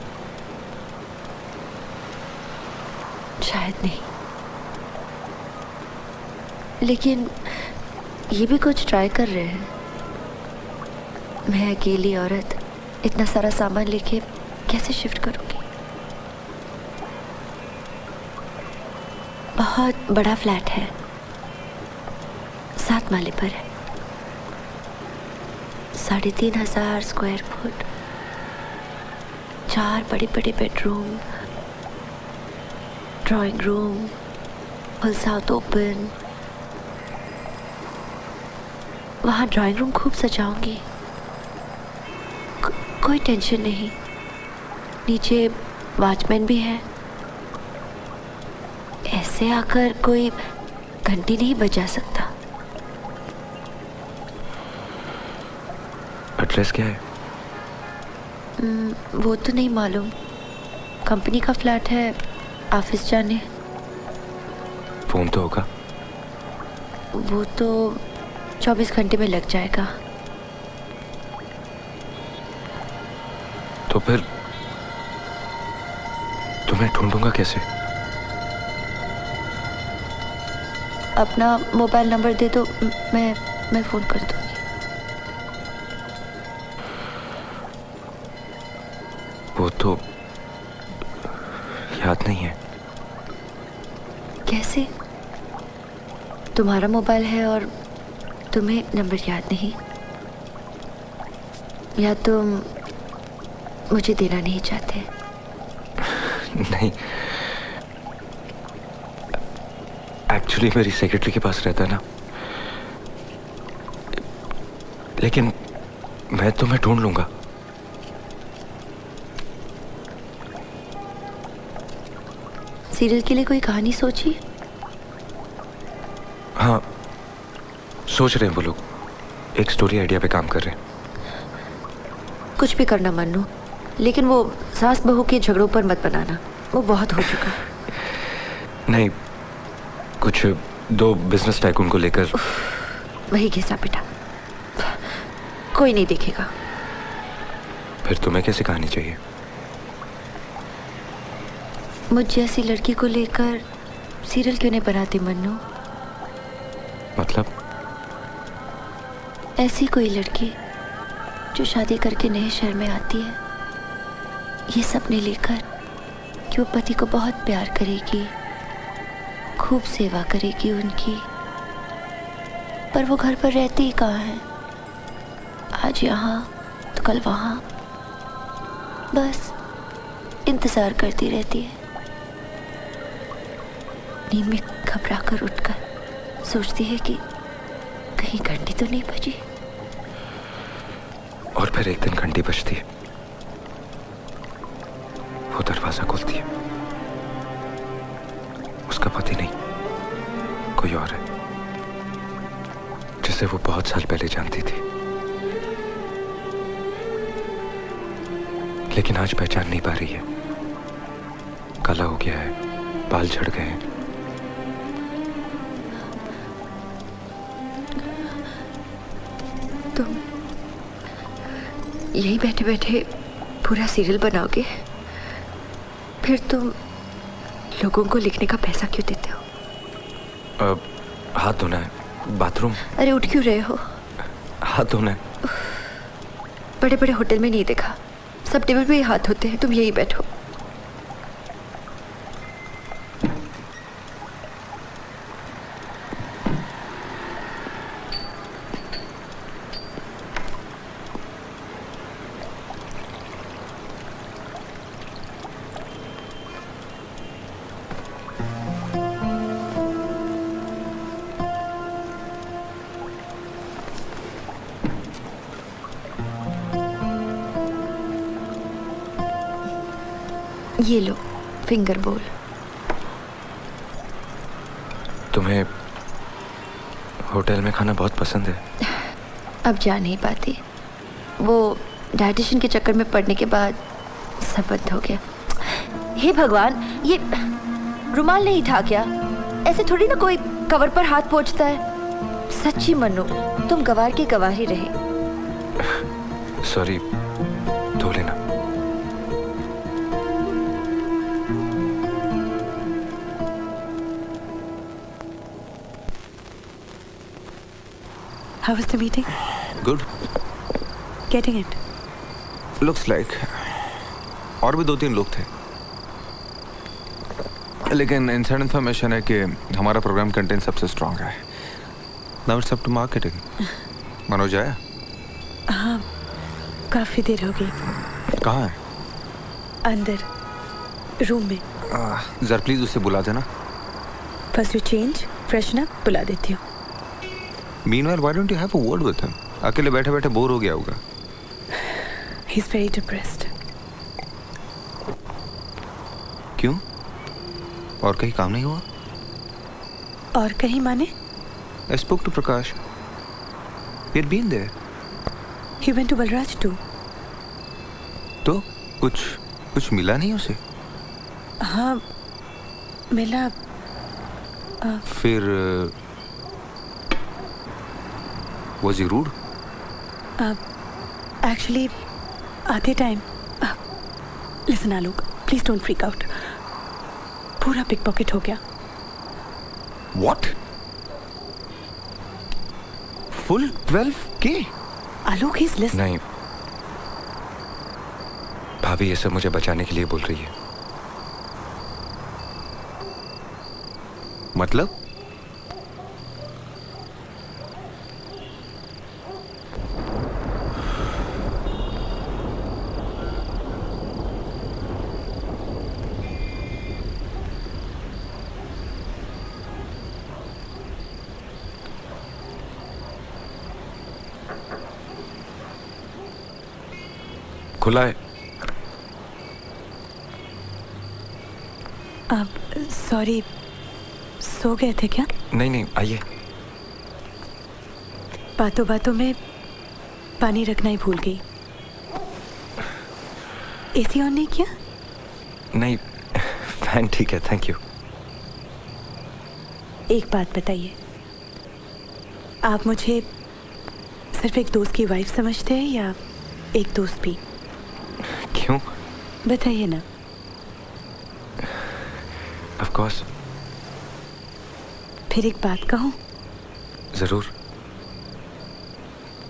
शायद नहीं, लेकिन ये भी कुछ ट्राई कर रहे हैं। मैं अकेली औरत इतना सारा सामान लेके कैसे शिफ्ट करूंगी? बहुत बड़ा फ्लैट है, 7 माले पर है, 3500 स्क्वायर फुट, 4 बड़े बड़े bedroom, drawing room, full south open. वहाँ ड्राइंग रूम खूब सजाऊंगी, कोई टेंशन नहीं। नीचे वॉचमैन भी है, ऐसे आकर कोई घंटी नहीं बजा सकता। एड्रेस क्या है? वो तो नहीं मालूम। कंपनी का फ्लैट है, ऑफिस जाने। फोन तो होगा? वो तो 24 घंटे में लग जाएगा। तो फिर तुम्हें ढूंढूंगा कैसे? अपना मोबाइल नंबर दे दो, मैं फोन कर दूंगी। वो तो याद नहीं है। कैसे? तुम्हारा मोबाइल है और तुम्हें नंबर याद नहीं? या तुम मुझे देना नहीं चाहते? नहीं, एक्चुअली मेरी सेक्रेटरी के पास रहता है ना, लेकिन मैं तुम्हें ढूंढ लूंगा। सीरियल के लिए कोई कहानी सोची? हाँ, सोच रहे हैं वो लोग, एक स्टोरी आइडिया पे काम कर रहे हैं। कुछ भी करना मन्नू, लेकिन वो सास बहू के झगड़ों पर मत बनाना, वो बहुत हो चुका। नहीं, कुछ 2 बिजनेस टाइकून को लेकर। वही घिसा पिटा, कोई नहीं देखेगा। फिर तुम्हें कैसी कहानी चाहिए? मुझ जैसी लड़की को लेकर सीरियल क्यों नहीं बनाती मन्नू? मतलब? ऐसी कोई लड़की जो शादी करके नए शहर में आती है, ये सपने लेकर कि वो पति को बहुत प्यार करेगी, खूब सेवा करेगी उनकी, पर वो घर पर रहती ही कहाँ है? आज यहाँ तो कल वहाँ, बस इंतजार करती रहती है। नींद में घबरा कर उठकर सोचती है कि कहीं घंटी तो नहीं बजी। और फिर एक दिन घंटी बजती है दरवाजा खोलती है। उसका पति नहीं, कोई और है, जिसे वो बहुत साल पहले जानती थी, लेकिन आज पहचान नहीं पा रही है। काला हो गया है, बाल झड़ गए हैं। तुम यही बैठे बैठे पूरा सीरियल बनाओगे? फिर तुम लोगों को लिखने का पैसा क्यों देते हो? हाथ धोना है, बाथरूम। अरे उठ क्यों रहे हो? हाथ धोना है। बड़े बड़े होटल में नहीं देखा, सब टेबल पे ही हाथ होते हैं, तुम यही बैठो। ये लो फिंगर बोल। तुम्हें होटल में खाना बहुत पसंद है? अब जा नहीं पाती, वो डाइटिशियन के चक्कर में पड़ने के बाद सब बंद हो गया। हे भगवान, ये रुमाल नहीं था क्या? ऐसे थोड़ी ना कोई कवर पर हाथ पोंछता है। सच्ची मनो, तुम गवार की गवार ही रहे। सॉरी, धो लेना। How was the meeting? Good. Getting it? Looks like. और भी 2-3 लोग थे, लेकिन इनसाइड इन्फॉर्मेशन है कि हमारा प्रोग्राम कंटेंट सबसे स्ट्रांग है। Now it's up to marketing. Manoj आया? हाँ, काफी देर हो गई। कहाँ है? अंदर रूम में। जरा प्लीज उसे बुला देना। First you change, freshen up, बुला देती हूँ। Meanwhile, why don't you have a word with him? अकेले बैठे बैठे बोर हो गया होगा। He's very depressed. क्यों? और कहीं काम नहीं हुआ? और कहीं माने? I spoke to Prakash. He had been there. He went to Balraj too. तो कुछ मिला नहीं उसे? हाँ, मिला। फिर was he rude? Actually, आते time listen Alok, please don't freak out. पूरा पिक पॉकेट हो गया। What? Full 12K? Alok, he's listening. नहीं, भाभी ये सब मुझे बचाने के लिए बोल रही है। मतलब? खुला है। आप सॉरी, सो गए थे क्या? नहीं, आइए। बातों बातों में पानी रखना ही भूल गई। एसी ऑन नहीं किया? नहीं, फैन ठीक है, थैंक यू। एक बात बताइए, आप मुझे सिर्फ एक दोस्त की वाइफ समझते हैं या एक दोस्त भी? क्यों? बताइए ना। Of course. फिर एक बात कहूं? जरूर।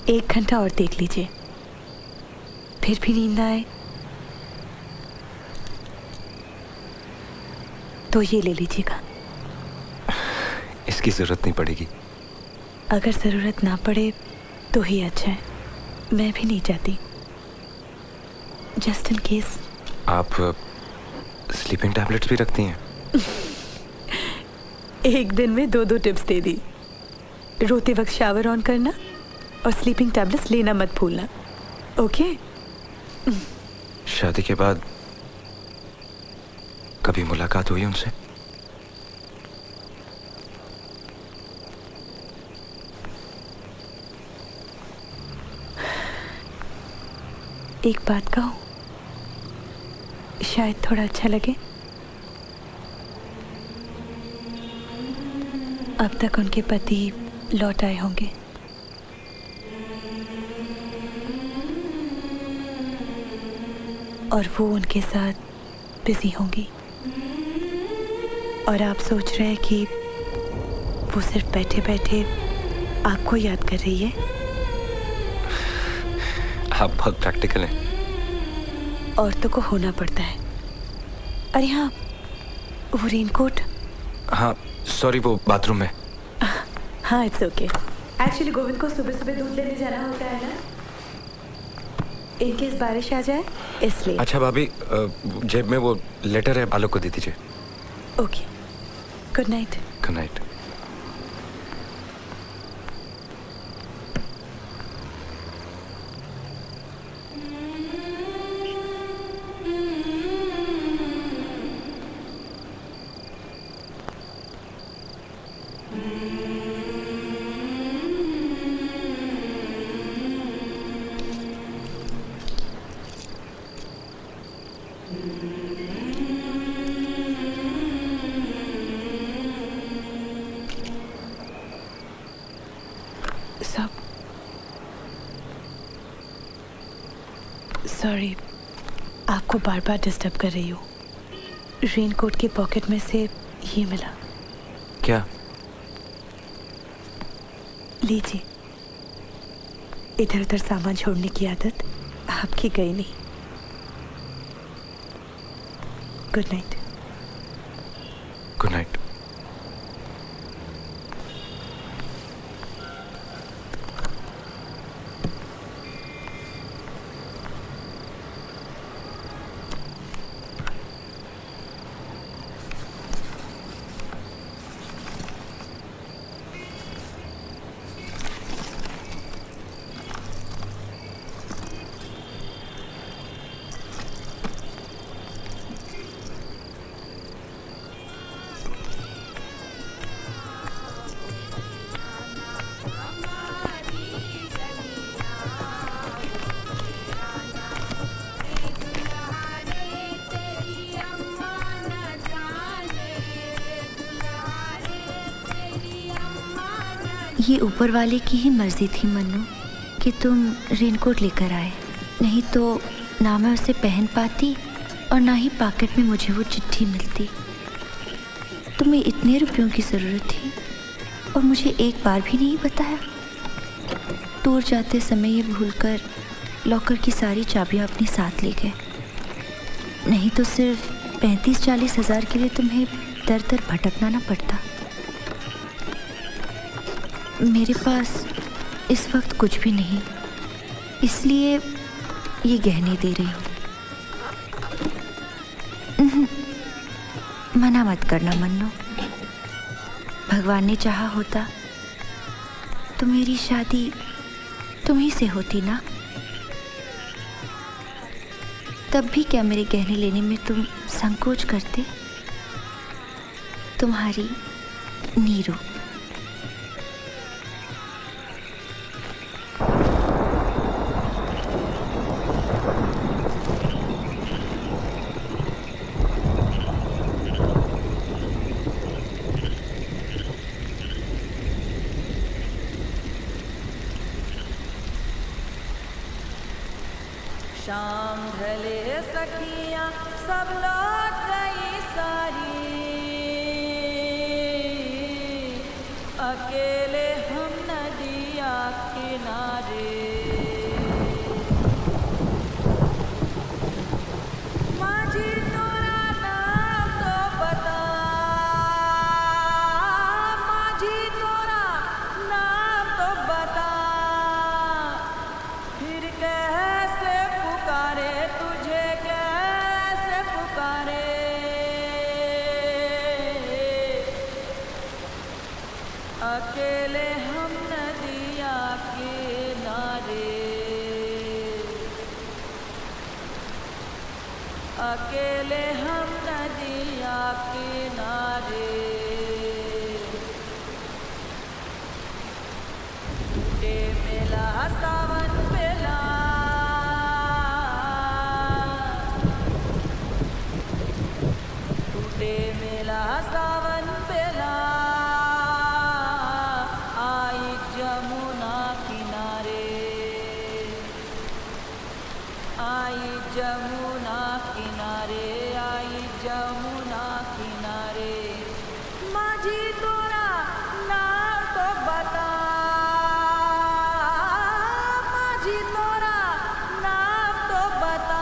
1 घंटा और देख लीजिए, फिर भी नींद आए तो ये ले लीजिएगा। इसकी जरूरत नहीं पड़ेगी। अगर जरूरत ना पड़े तो ही अच्छा है, मैं भी नहीं चाहती। Just in case. आप स्लीपिंग टैबलेट्स भी रखती हैं? एक दिन में 2 टिप्स दे दी। रोते वक्त शावर ऑन करना और स्लीपिंग टैबलेट्स लेना मत भूलना। ओके? शादी के बाद कभी मुलाकात हुई उनसे? एक बात कहूं, शायद थोड़ा अच्छा लगे। अब तक उनके पति लौट आए होंगे। और वो उनके साथ बिजी होंगी। और आप सोच रहे हैं कि वो सिर्फ बैठे बैठे आपको याद कर रही है। आप बहुत प्रैक्टिकल हैं। औरतों को होना पड़ता है। अरे हाँ, वो रेनकोट। हाँ सॉरी, वो बाथरूम में। हाँ इट्स ओके। एक्चुअली गोविंद को सुबह सुबह दूध लेने जाना होता है ना, इनकेस बारिश आ जाए इसलिए। अच्छा भाभी, जेब में वो लेटर है, आलोक को दे दीजिए। Okay, good night. Good night. Sorry, आपको बार बार डिस्टर्ब कर रही हूँ। रेनकोट की पॉकेट में से ये मिला। क्या? लीजिए। इधर उधर सामान छोड़ने की आदत आपकी गई नहीं। Good night. Good night. ये ऊपर वाले की ही मर्जी थी मन्नू कि तुम रेनकोट लेकर आए, नहीं तो ना मैं उसे पहन पाती और ना ही पॉकेट में मुझे वो चिट्ठी मिलती। तुम्हें इतने रुपयों की ज़रूरत थी और मुझे एक बार भी नहीं बताया। दूर जाते समय ये भूलकर लॉकर की सारी चाबियां अपने साथ ले गए, नहीं तो सिर्फ 35-40 हज़ार के लिए तुम्हें दर दर भटकना ना पड़ता। मेरे पास इस वक्त कुछ भी नहीं, इसलिए ये गहने दे रही हूँ। मना मत करना मन्नू, भगवान ने चाहा होता तो मेरी शादी तुम्ही से होती ना। तब भी क्या मेरे गहने लेने में तुम संकोच करते? तुम्हारी नीरू। शाम ढले सखियां सब लौट गई सारी, अकेले हम नदिया किनारे। माझी तोरा नाम तो बता, माझी तोरा नाम तो बता, फिर कैसे पुकारे तुझे, कैसे पुकारे। अकेले अकेले हम नदिया किनारे, टूटे मेला सावन बेला, टूटे मेला सावन बेला, आई जमुना किनारे, आई जमुना किनारे, आई जमुना किनारे। माझी तोरा नाम तो बता, माझी तोरा नाम तो बता,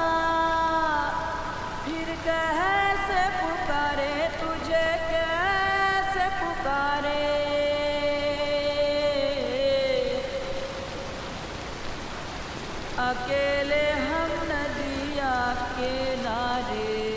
फिर कैसे पुकारे तुझे, कैसे पुकारे। अकेले हम नदिया किनारे।